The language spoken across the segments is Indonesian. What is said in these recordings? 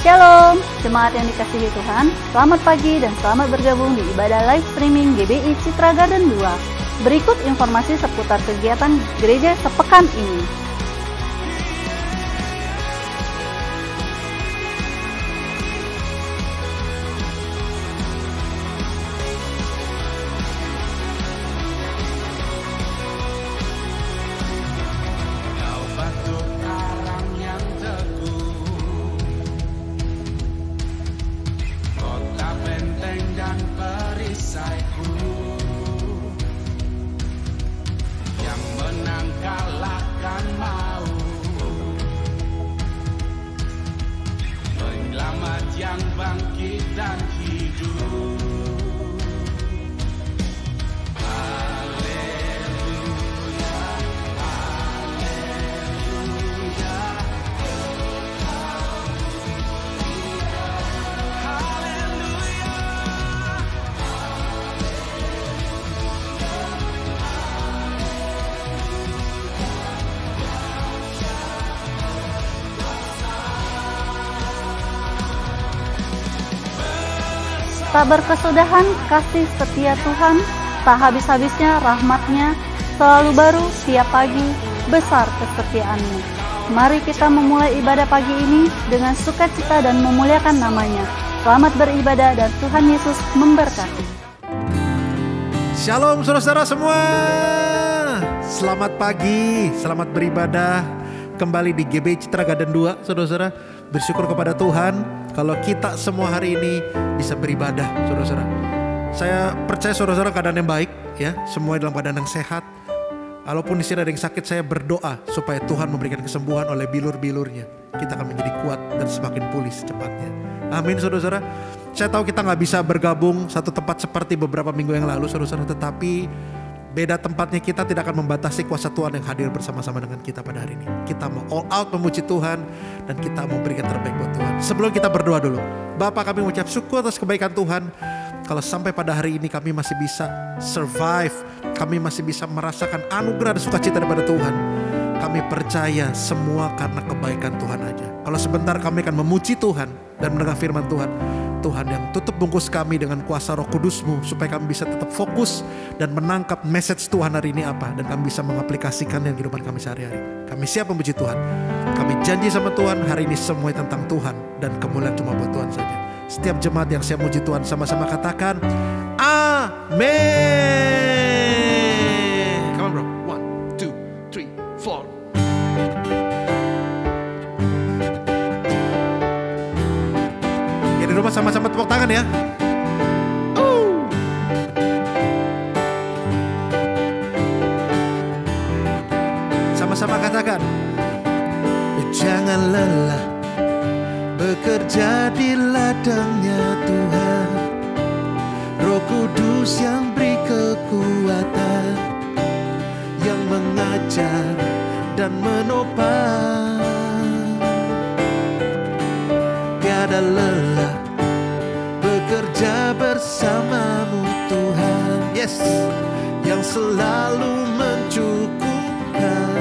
Shalom, jemaat yang dikasihi Tuhan, selamat pagi dan selamat bergabung di ibadah live streaming GBI Citra Garden 2. Berikut informasi seputar kegiatan gereja sepekan ini. Tak berkesudahan kasih setia Tuhan, tak habis-habisnya rahmat-Nya, selalu baru tiap pagi, besar kesetiaan-Mu. Mari kita memulai ibadah pagi ini dengan sukacita dan memuliakan nama-Nya. Selamat beribadah dan Tuhan Yesus memberkati. Shalom saudara-saudara semua. Selamat pagi, selamat beribadah kembali di GBI Citra Garden 2, saudara-saudara. Bersyukur kepada Tuhan kalau kita semua hari ini bisa beribadah, saudara-saudara. Saya percaya saudara-saudara keadaan yang baik, ya, semua dalam keadaan yang sehat. Walaupun di sini ada yang sakit, saya berdoa supaya Tuhan memberikan kesembuhan oleh bilur-bilurnya. Kita akan menjadi kuat dan semakin pulih secepatnya. Amin, saudara-saudara. Saya tahu kita nggak bisa bergabung satu tempat seperti beberapa minggu yang lalu, saudara-saudara. Tetapi beda tempatnya kita tidak akan membatasi kuasa Tuhan yang hadir bersama-sama dengan kita pada hari ini. Kita mau all out memuji Tuhan dan kita mau berikan terbaik buat Tuhan. Sebelum kita berdoa dulu, Bapa, kami mengucap syukur atas kebaikan Tuhan. Kalau sampai pada hari ini kami masih bisa survive, kami masih bisa merasakan anugerah dan sukacita daripada Tuhan. Kami percaya semua karena kebaikan Tuhan aja. Kalau sebentar kami akan memuji Tuhan dan mendengar firman Tuhan. Tuhan yang tutup bungkus kami dengan kuasa Roh Kudus-Mu supaya kami bisa tetap fokus dan menangkap message Tuhan hari ini apa, dan kami bisa mengaplikasikannya di kehidupan kami sehari-hari. Kami siap memuji Tuhan. Kami janji sama Tuhan hari ini semuanya tentang Tuhan dan kemuliaan cuma buat Tuhan saja. Setiap jemaat yang siap memuji Tuhan sama-sama katakan amin. Come on bro, 1, 2, 3, 4. Di rumah sama-sama tepuk tangan ya. Sama-sama katakan, jangan lelah bekerja di ladangnya Tuhan. Roh Kudus yang beri kekuatan, yang mengajar dan menopang. Tiada lelah bekerja bersamamu Tuhan, yes, yang selalu mencukupkan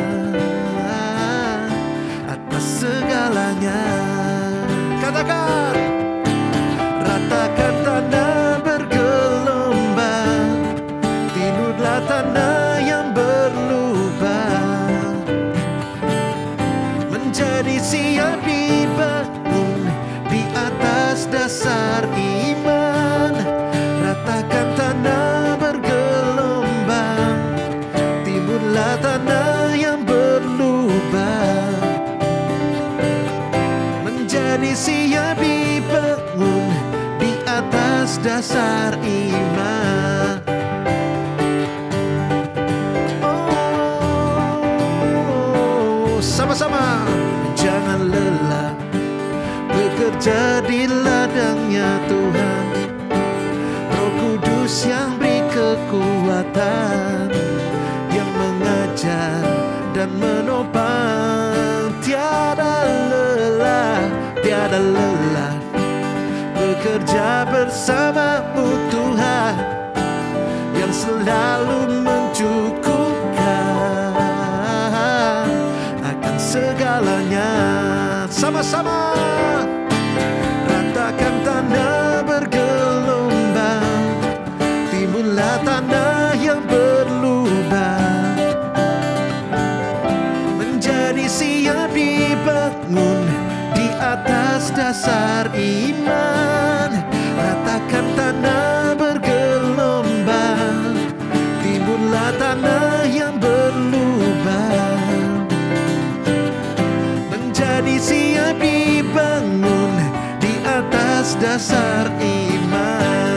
atas segalanya. Katakan, ratakan tanah bergelombang, tindutlah tanah yang berlubang, menjadi siap dibangun di atas dasar iman. Ratakan tanah bergelombang, timbunlah tanah yang berlubang, menjadi siap dibangun di atas dasar iman. Oh, sama-sama, jangan lelah bekerja di ladangnya Tuhan. Roh Kudus yang beri kekuatan, yang mengajar dan menopang. Tiada lelah bekerja bersamamu Tuhan, yang selalu mencukupkan akan segalanya. Sama-sama Timbunlah tanah yang berlubang, menjadi siap dibangun di atas dasar iman.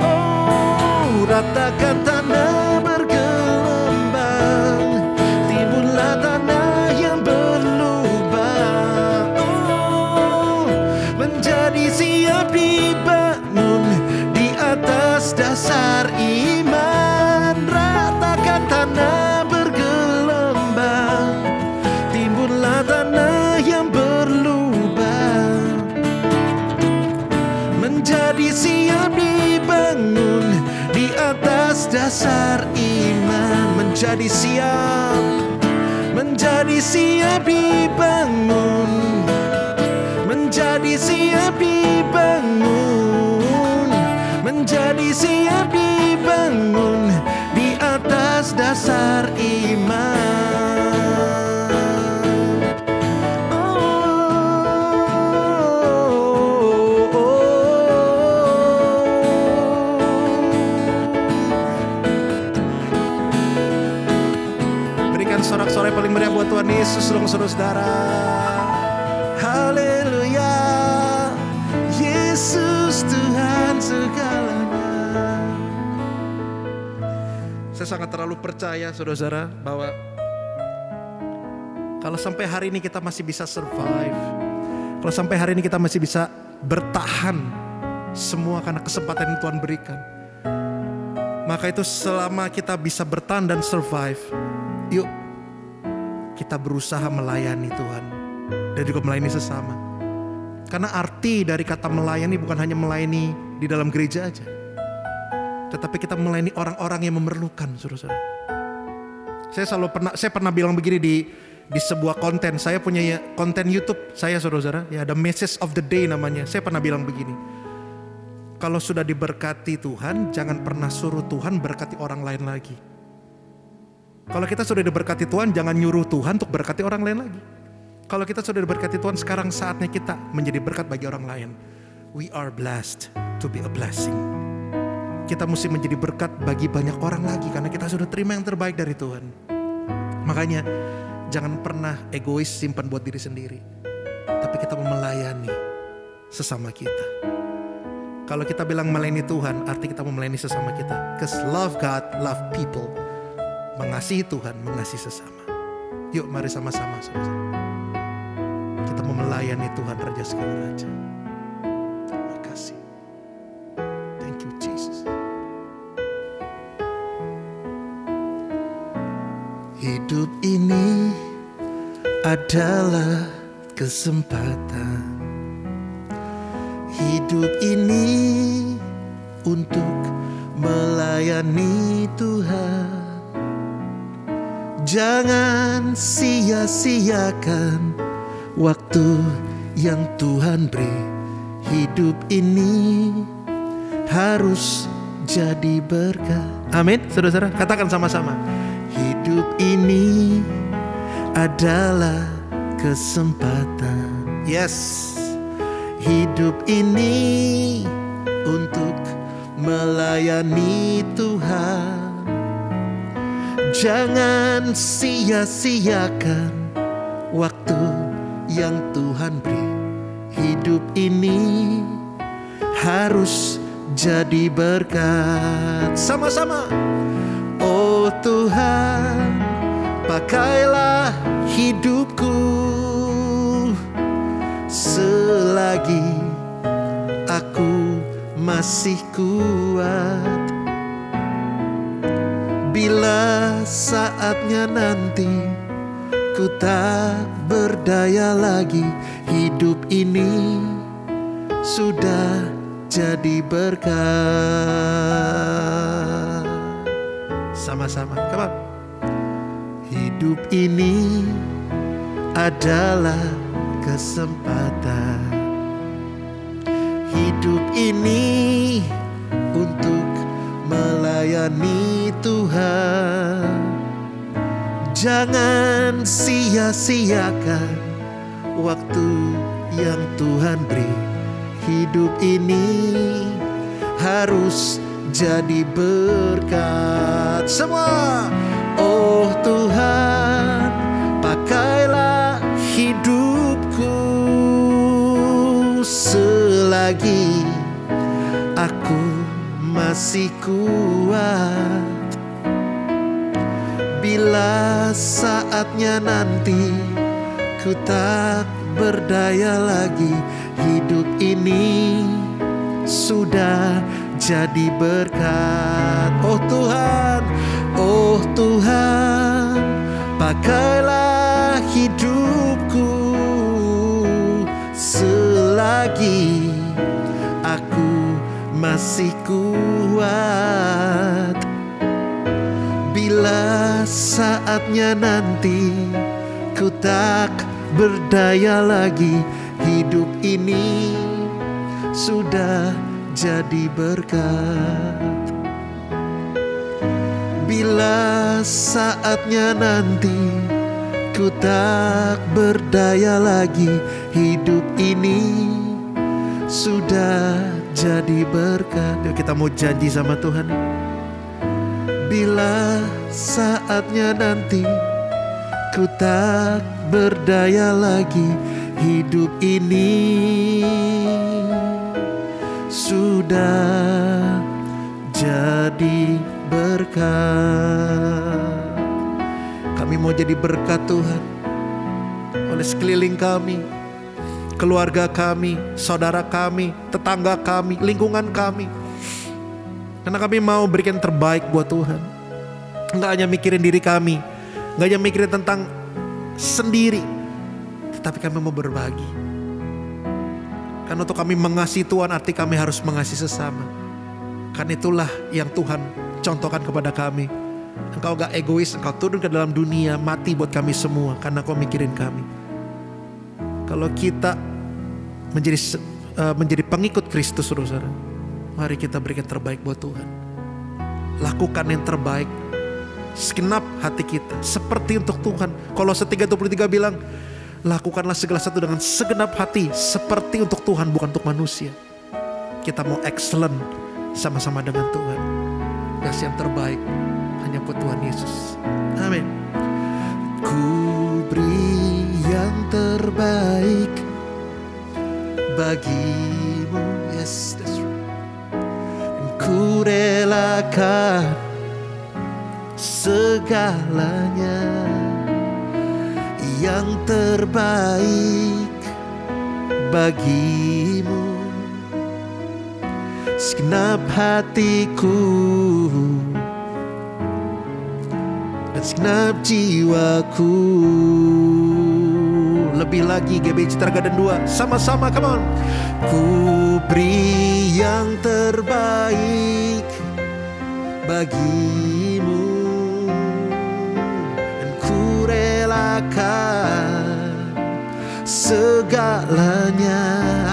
Oh, ratakan tanah bergelombang, timbunlah tanah yang berlubang. Oh, menjadi siap dibangun di atas dasar iman. Ratakan tanah bergelombang, timbunlah tanah yang berlubang, menjadi siap dibangun di atas dasar iman. Menjadi siap dibangun, menjadi siap dibangun, menjadi siap dibangun di atas dasar iman. Berikan sorak-sorai paling meriah buat Tuhan Yesus dong saudara-saudara. Haleluya, Yesus Tuhan segalanya. Saya sangat terlalu percaya saudara-saudara bahwa kalau sampai hari ini kita masih bisa survive, kalau sampai hari ini kita masih bisa bertahan semua karena kesempatan yang Tuhan berikan, maka itu selama kita bisa bertahan dan survive, yuk kita berusaha melayani Tuhan dan juga melayani sesama. Karena arti dari kata melayani bukan hanya melayani di dalam gereja aja, tetapi kita melayani orang-orang yang memerlukan, saudara-saudara. Saya pernah bilang begini di sebuah konten. Saya punya konten YouTube saya, saudara-saudara. Ya, ada Message of the Day namanya. Saya pernah bilang begini. Kalau sudah diberkati Tuhan, jangan pernah suruh Tuhan berkati orang lain lagi. Kalau kita sudah diberkati Tuhan, jangan nyuruh Tuhan untuk berkati orang lain lagi. Kalau kita sudah diberkati Tuhan, sekarang saatnya kita menjadi berkat bagi orang lain. We are blessed to be a blessing. Kita mesti menjadi berkat bagi banyak orang lagi karena kita sudah terima yang terbaik dari Tuhan. Makanya jangan pernah egois simpan buat diri sendiri, tapi kita mau melayani sesama kita. Kalau kita bilang melayani Tuhan, arti kita mau melayani sesama kita. Because love God, love people. Mengasihi Tuhan, mengasihi sesama. Yuk mari sama-sama, saudara. Kita mau melayani Tuhan Raja segala Raja. Terima kasih. Thank you Jesus. Hidup ini adalah kesempatan. Hidup ini untuk melayani Tuhan. Jangan sia-siakan waktu yang Tuhan beri. Hidup ini harus jadi berkat. Amin, saudara-saudara, katakan sama-sama. Hidup ini adalah kesempatan. Yes, hidup ini untuk melayani Tuhan. Jangan sia-siakan waktu yang Tuhan beri. Hidup ini harus jadi berkat. Sama-sama. Oh Tuhan, pakailah hidupku selagi aku masih kuat. Bila saatnya nanti ku tak berdaya lagi, hidup ini sudah jadi berkat. Sama-sama, come on. Hidup ini adalah kesempatan. Hidup ini untuk melayani Tuhan. Jangan sia-siakan waktu yang Tuhan beri. Hidup ini harus jadi berkat. kuat. Semua. Oh Tuhan, pakailah hidupku selagi aku masih kuat. Bila saatnya nanti ku tak berdaya lagi, hidup ini sudah jadi berkat. Oh Tuhan, pakailah hidupku selagi aku masih kuat. Bila saatnya nanti ku tak berdaya lagi, hidup ini sudah jadi berkat. Bila saatnya nanti ku tak berdaya lagi, hidup ini sudah jadi berkat. Yuk kita mau janji sama Tuhan. Bila saatnya nanti ku tak berdaya lagi, hidup ini sudah jadi berkat. Kami mau jadi berkat Tuhan oleh sekeliling kami, keluarga kami, saudara kami, tetangga kami, lingkungan kami. Karena kami mau berikan terbaik buat Tuhan. Enggak hanya mikirin diri kami, enggak hanya mikirin tentang sendiri, tetapi kami mau berbagi. Karena untuk kami mengasihi Tuhan, arti kami harus mengasihi sesama. Karena itulah yang Tuhan contohkan kepada kami. Engkau gak egois, engkau turun ke dalam dunia, mati buat kami semua, karena kau mikirin kami. Kalau kita menjadi pengikut Kristus, saudara, mari kita berikan terbaik buat Tuhan. Lakukan yang terbaik, segenap hati kita, seperti untuk Tuhan. Kolose 3:23 bilang, lakukanlah segala sesuatu dengan segenap hati, seperti untuk Tuhan, bukan untuk manusia. Kita mau excellent sama-sama dengan Tuhan. Kasih yang terbaik hanya buat Tuhan Yesus. Amin. Ku beri yang terbaik bagimu, yes, that's right. Ku relakan segalanya, yang terbaik bagimu. Segenap hatiku dan segenap jiwaku. Lebih lagi GBC Tragadan 2, sama-sama, come on. Ku beri yang terbaik bagimu, dan ku relakan segalanya,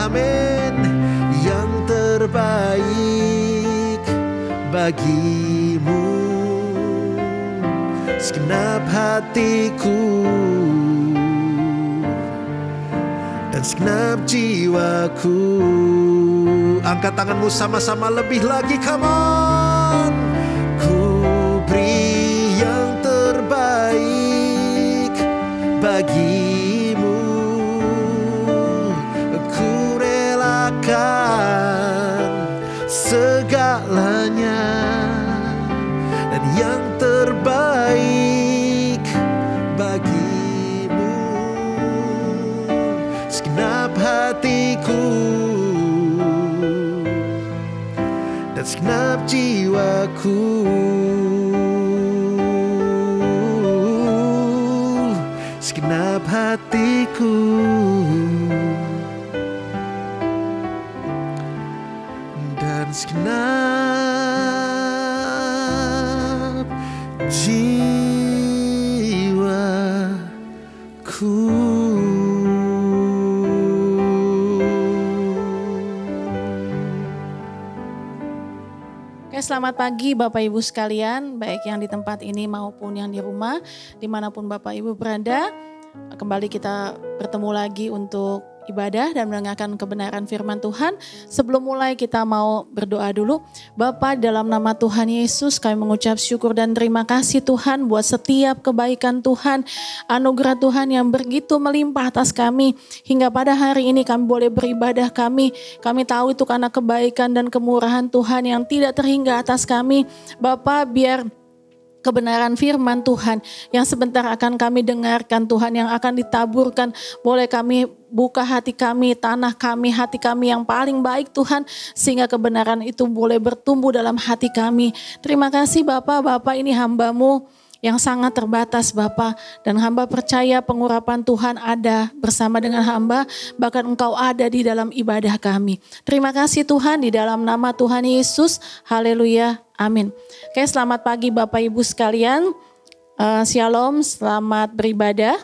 amin. Yang terbaik bagimu, segenap hatiku dan segenap jiwaku. Angkat tanganmu sama-sama, lebih lagi, come on. Ku beri yang terbaik bagimu, ku relakan segalanya, dan yang terbaik bagimu, segenap hatiku dan segenap jiwaku. Segenap hatiku dan segenap jiwaku. Selamat pagi Bapak Ibu sekalian, baik yang di tempat ini maupun yang di rumah, dimanapun Bapak Ibu berada. Kembali kita bertemu lagi untuk ibadah dan mendengarkan kebenaran firman Tuhan. Sebelum mulai kita mau berdoa dulu. Bapa, dalam nama Tuhan Yesus kami mengucap syukur dan terima kasih Tuhan buat setiap kebaikan Tuhan, anugerah Tuhan yang begitu melimpah atas kami. Hingga pada hari ini kami boleh beribadah kami tahu itu karena kebaikan dan kemurahan Tuhan yang tidak terhingga atas kami. Bapa, biar kebenaran firman Tuhan yang sebentar akan kami dengarkan Tuhan, yang akan ditaburkan, boleh kami buka hati kami, tanah kami, hati kami yang paling baik Tuhan, sehingga kebenaran itu boleh bertumbuh dalam hati kami. Terima kasih Bapak ini hamba-Mu yang sangat terbatas Bapa, dan hamba percaya pengurapan Tuhan ada bersama dengan hamba, bahkan Engkau ada di dalam ibadah kami. Terima kasih Tuhan, di dalam nama Tuhan Yesus, haleluya, amin. Oke, selamat pagi Bapak Ibu sekalian, shalom, selamat beribadah.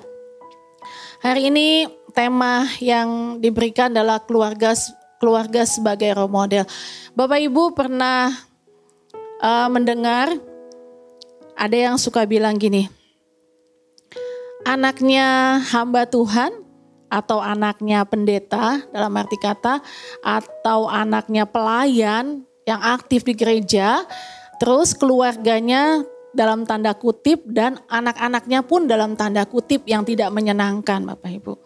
Hari ini tema yang diberikan adalah keluarga sebagai role model. Bapak Ibu pernah mendengar ada yang suka bilang gini, anaknya hamba Tuhan atau anaknya pendeta dalam arti kata, atau anaknya pelayan yang aktif di gereja, terus keluarganya dalam tanda kutip dan anak-anaknya pun dalam tanda kutip yang tidak menyenangkan Bapak Ibu.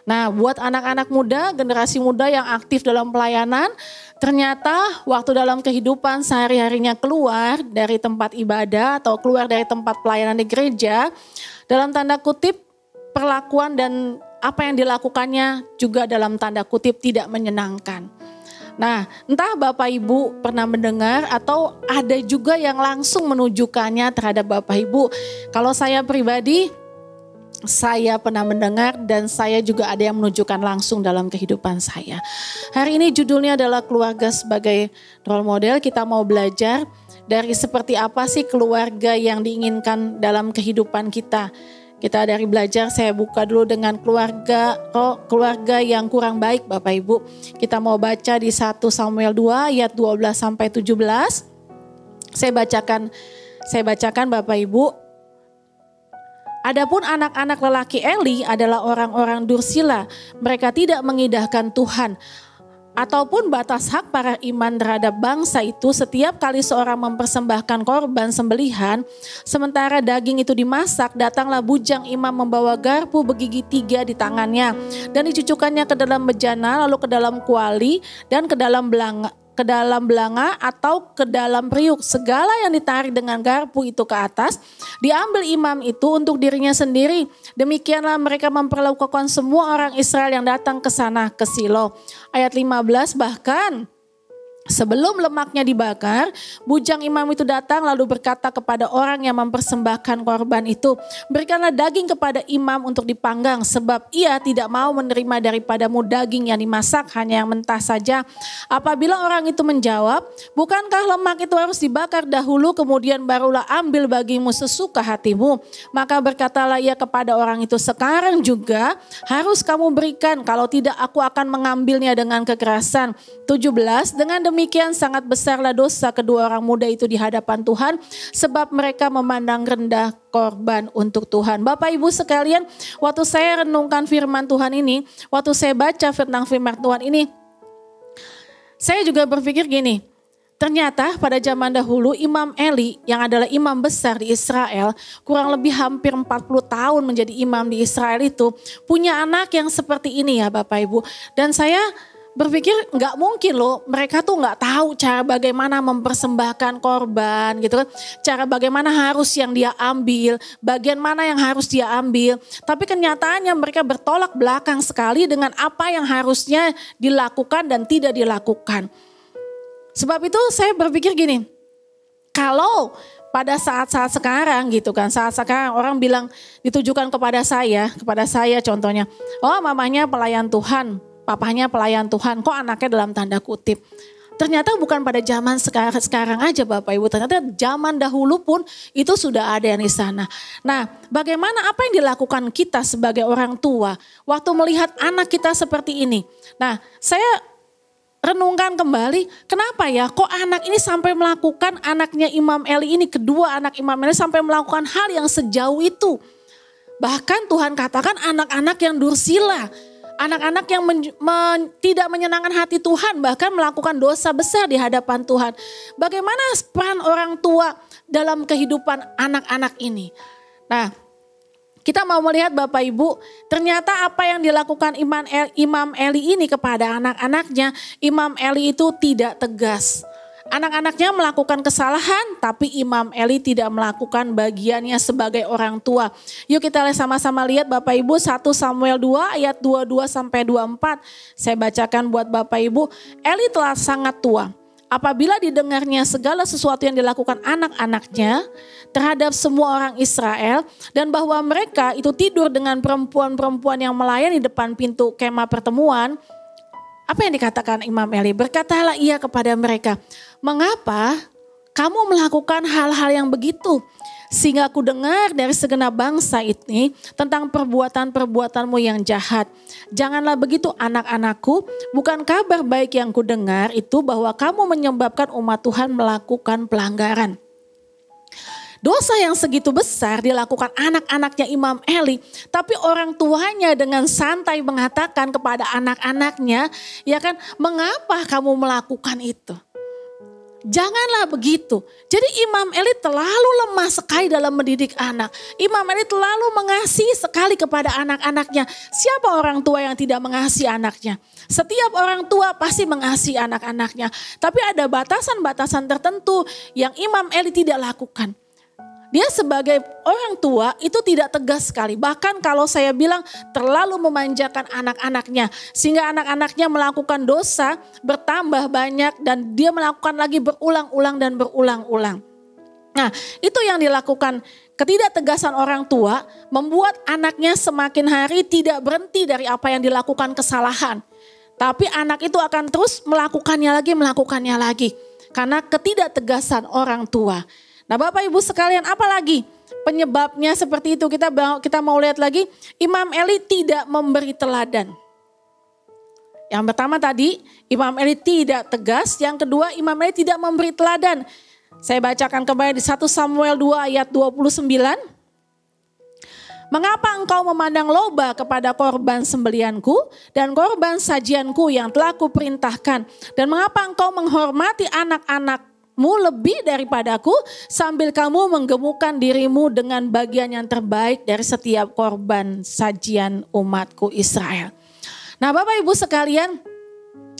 Nah, buat anak-anak muda, generasi muda yang aktif dalam pelayanan, ternyata waktu dalam kehidupan sehari-harinya keluar dari tempat ibadah atau keluar dari tempat pelayanan di gereja, dalam tanda kutip perlakuan dan apa yang dilakukannya juga dalam tanda kutip tidak menyenangkan. Nah, entah Bapak Ibu pernah mendengar atau ada juga yang langsung menunjukkannya terhadap Bapak Ibu. Kalau saya pribadi, saya pernah mendengar dan saya juga ada yang menunjukkan langsung dalam kehidupan saya. Hari ini judulnya adalah keluarga sebagai role model. Kita mau belajar dari seperti apa sih keluarga yang diinginkan dalam kehidupan kita. Kita dari belajar, saya buka dulu dengan keluarga yang kurang baik Bapak Ibu. Kita mau baca di 1 Samuel 2 ayat 12 sampai 17. Saya bacakan Bapak Ibu. Adapun anak-anak lelaki Eli adalah orang-orang dursila. Mereka tidak mengindahkan Tuhan ataupun batas hak para iman terhadap bangsa itu. Setiap kali seorang mempersembahkan korban sembelihan, sementara daging itu dimasak, datanglah bujang imam membawa garpu bergigi 3 di tangannya dan dicucukkannya ke dalam bejana, lalu ke dalam kuali dan ke dalam belanga atau ke dalam periuk. Segala yang ditarik dengan garpu itu ke atas diambil imam itu untuk dirinya sendiri. Demikianlah mereka memperlakukan semua orang Israel yang datang ke sana ke Silo. Ayat 15, bahkan sebelum lemaknya dibakar, bujang imam itu datang lalu berkata kepada orang yang mempersembahkan korban itu, berikanlah daging kepada imam untuk dipanggang, sebab ia tidak mau menerima daripadamu daging yang dimasak, hanya yang mentah saja. Apabila orang itu menjawab, bukankah lemak itu harus dibakar dahulu, kemudian barulah ambil bagimu sesuka hatimu? Maka berkatalah ia kepada orang itu, sekarang juga harus kamu berikan, kalau tidak aku akan mengambilnya dengan kekerasan. 17, dengan demikian sangat besarlah dosa kedua orang muda itu di hadapan Tuhan, sebab mereka memandang rendah korban untuk Tuhan. Bapak Ibu sekalian, waktu saya renungkan firman Tuhan ini, waktu saya baca tentang firman Tuhan ini, saya juga berpikir gini, ternyata pada zaman dahulu Imam Eli yang adalah imam besar di Israel, kurang lebih hampir 40 tahun menjadi imam di Israel itu, punya anak yang seperti ini ya Bapak Ibu. Dan saya berpikir nggak mungkin loh, mereka tuh nggak tahu cara bagaimana mempersembahkan korban gitu kan, cara bagaimana harus yang dia ambil, bagian mana yang harus dia ambil. Tapi kenyataannya mereka bertolak belakang sekali dengan apa yang harusnya dilakukan dan tidak dilakukan. Sebab itu saya berpikir gini, kalau pada saat-saat sekarang gitu kan, saat sekarang orang bilang ditujukan kepada saya contohnya, oh mamanya pelayan Tuhan, papahnya pelayan Tuhan, kok anaknya dalam tanda kutip. Ternyata bukan pada zaman sekarang aja Bapak Ibu, ternyata zaman dahulu pun itu sudah ada yang di sana. Nah, bagaimana apa yang dilakukan kita sebagai orang tua waktu melihat anak kita seperti ini? Nah, saya renungkan kembali, kenapa ya kok anak ini sampai melakukan, anaknya Imam Eli ini, kedua anak Imam Eli sampai melakukan hal yang sejauh itu. Bahkan Tuhan katakan anak-anak yang dursila. Anak-anak yang tidak menyenangkan hati Tuhan, bahkan melakukan dosa besar di hadapan Tuhan. Bagaimana peran orang tua dalam kehidupan anak-anak ini? Nah, kita mau melihat Bapak Ibu, ternyata apa yang dilakukan Imam Eli ini kepada anak-anaknya, Imam Eli itu tidak tegas. Anak-anaknya melakukan kesalahan, tapi Imam Eli tidak melakukan bagiannya sebagai orang tua. Yuk kita sama-sama lihat Bapak Ibu 1 Samuel 2 ayat 22 sampai 24. Saya bacakan buat Bapak Ibu. Eli telah sangat tua. Apabila didengarnya segala sesuatu yang dilakukan anak-anaknya terhadap semua orang Israel, dan bahwa mereka itu tidur dengan perempuan-perempuan yang melayani di depan pintu kemah pertemuan, apa yang dikatakan Imam Eli? Berkatalah ia kepada mereka, mengapa kamu melakukan hal-hal yang begitu? Sehingga aku dengar dari segenap bangsa ini tentang perbuatan-perbuatanmu yang jahat. Janganlah begitu anak-anakku, bukan kabar baik yang kudengar itu bahwa kamu menyebabkan umat Tuhan melakukan pelanggaran. Dosa yang segitu besar dilakukan anak-anaknya Imam Eli, tapi orang tuanya dengan santai mengatakan kepada anak-anaknya, ya kan, mengapa kamu melakukan itu? Janganlah begitu. Jadi Imam Eli terlalu lemah sekali dalam mendidik anak. Imam Eli terlalu mengasihi sekali kepada anak-anaknya. Siapa orang tua yang tidak mengasihi anaknya? Setiap orang tua pasti mengasihi anak-anaknya. Tapi ada batasan-batasan tertentu yang Imam Eli tidak lakukan. Dia sebagai orang tua itu tidak tegas sekali. Bahkan kalau saya bilang terlalu memanjakan anak-anaknya. Sehingga anak-anaknya melakukan dosa bertambah banyak dan dia melakukan lagi berulang-ulang dan berulang-ulang. Nah, itu yang dilakukan. Ketidaktegasan orang tua membuat anaknya semakin hari tidak berhenti dari apa yang dilakukan kesalahan. Tapi anak itu akan terus melakukannya lagi. Karena ketidaktegasan orang tua. Nah Bapak Ibu sekalian, apa lagi penyebabnya seperti itu? Kita mau lihat lagi, Imam Eli tidak memberi teladan. Yang pertama tadi, Imam Eli tidak tegas. Yang kedua, Imam Eli tidak memberi teladan. Saya bacakan kembali di 1 Samuel 2 ayat 29. Mengapa engkau memandang loba kepada korban sembelianku dan korban sajianku yang telah kuperintahkan? Dan mengapa engkau menghormati anak-anakmu lebih daripadaku sambil kamu menggemukkan dirimu dengan bagian yang terbaik dari setiap korban sajian umatku Israel. Nah Bapak Ibu sekalian,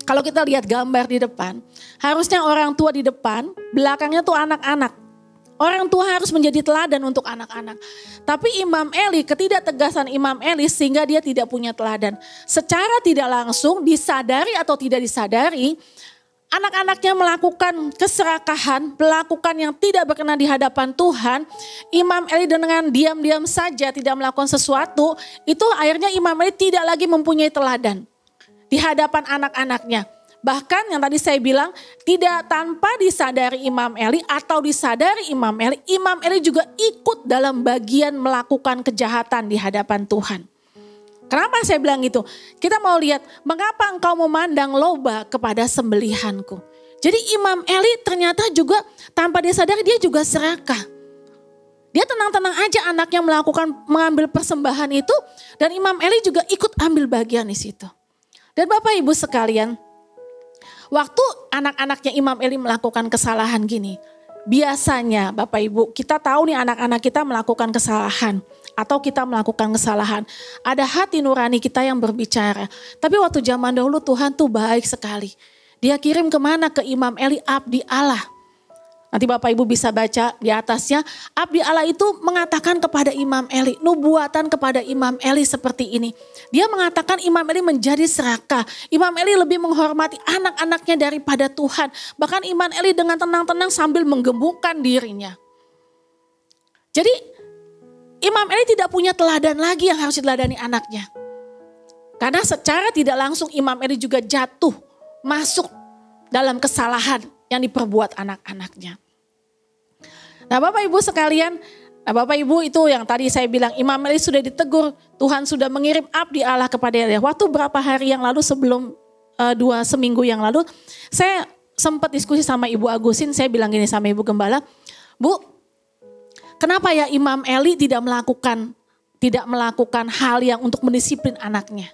kalau kita lihat gambar di depan, harusnya orang tua di depan, belakangnya tuh anak-anak. Orang tua harus menjadi teladan untuk anak-anak. Tapi Imam Eli, ketidaktegasan Imam Eli sehingga dia tidak punya teladan. Secara tidak langsung, disadari atau tidak disadari, anak-anaknya melakukan keserakahan, melakukan yang tidak berkenan di hadapan Tuhan. Imam Eli dengan diam-diam saja tidak melakukan sesuatu, itu akhirnya Imam Eli tidak lagi mempunyai teladan di hadapan anak-anaknya. Bahkan yang tadi saya bilang, tidak tanpa disadari Imam Eli atau disadari Imam Eli juga ikut dalam bagian melakukan kejahatan di hadapan Tuhan. Kenapa saya bilang itu? Kita mau lihat, mengapa engkau memandang loba kepada sembelihanku? Jadi Imam Eli ternyata juga tanpa dia sadari dia juga serakah. Dia tenang-tenang aja anaknya mengambil persembahan itu, dan Imam Eli juga ikut ambil bagian di situ. Dan Bapak Ibu sekalian, waktu anak-anaknya Imam Eli melakukan kesalahan gini, biasanya Bapak Ibu, kita tahu nih anak-anak kita melakukan kesalahan. Atau kita melakukan kesalahan. Ada hati nurani kita yang berbicara. Tapi waktu zaman dahulu Tuhan tuh baik sekali. Dia kirim kemana? Ke Imam Eli, abdi Allah. Nanti Bapak Ibu bisa baca di atasnya. Abdi Allah itu mengatakan kepada Imam Eli. Nubuatan kepada Imam Eli seperti ini. Dia mengatakan Imam Eli menjadi serakah. Imam Eli lebih menghormati anak-anaknya daripada Tuhan. Bahkan Imam Eli dengan tenang-tenang sambil menggembungkan dirinya. Jadi Imam Eli tidak punya teladan lagi yang harus diteladani anaknya. Karena secara tidak langsung Imam Eli juga jatuh masuk dalam kesalahan yang diperbuat anak-anaknya. Nah Bapak Ibu sekalian, Bapak Ibu itu yang tadi saya bilang Imam Eli sudah ditegur, Tuhan sudah mengirim abdi Allah kepada dia. Waktu berapa hari yang lalu sebelum 2 seminggu yang lalu, saya sempat diskusi sama Ibu Agusin, saya bilang gini sama Ibu Gembala, Bu, kenapa ya Imam Eli tidak melakukan hal yang untuk mendisiplin anaknya?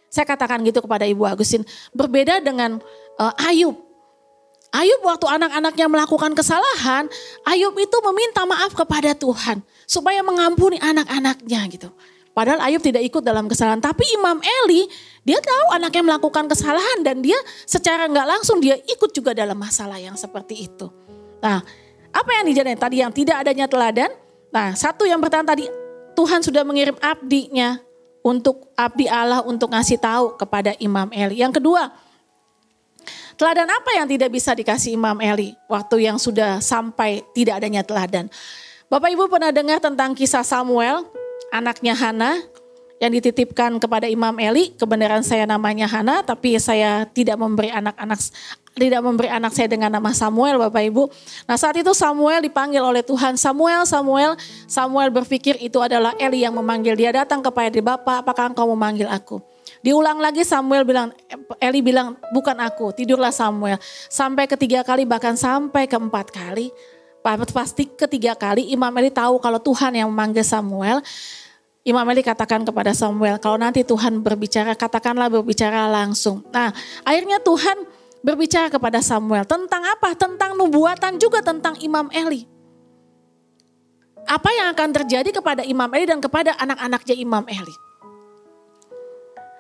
Saya katakan gitu kepada Ibu Agustin. Berbeda dengan Ayub. Ayub waktu anak-anaknya melakukan kesalahan, Ayub itu meminta maaf kepada Tuhan supaya mengampuni anak-anaknya gitu. Padahal Ayub tidak ikut dalam kesalahan. Tapi Imam Eli, dia tahu anaknya melakukan kesalahan dan dia secara nggak langsung dia ikut juga dalam masalah yang seperti itu. Nah, apa yang dijadikan tadi yang tidak adanya teladan? Nah, satu yang pertama tadi, Tuhan sudah mengirim abdinya untuk abdi Allah untuk ngasih tahu kepada Imam Eli. Yang kedua, teladan apa yang tidak bisa dikasih Imam Eli waktu yang sudah sampai tidak adanya teladan? Bapak Ibu pernah dengar tentang kisah Samuel, anaknya Hana yang dititipkan kepada Imam Eli. Kebenaran saya namanya Hana, tapi saya tidak memberi anak saya dengan nama Samuel, Bapak Ibu. Nah, saat itu Samuel dipanggil oleh Tuhan. Samuel berpikir itu adalah Eli yang memanggil dia. Datang kepada dia, Bapak, apakah engkau memanggil aku? Diulang lagi Eli bilang, bukan aku, tidurlah Samuel. Sampai ketiga kali, bahkan sampai keempat kali. Pasti ketiga kali Imam Eli tahu kalau Tuhan yang memanggil Samuel. Imam Eli katakan kepada Samuel, kalau nanti Tuhan berbicara, katakanlah berbicara langsung. Nah, akhirnya Tuhan berbicara kepada Samuel tentang apa? Tentang nubuatan juga tentang Imam Eli. Apa yang akan terjadi kepada Imam Eli dan kepada anak-anaknya Imam Eli.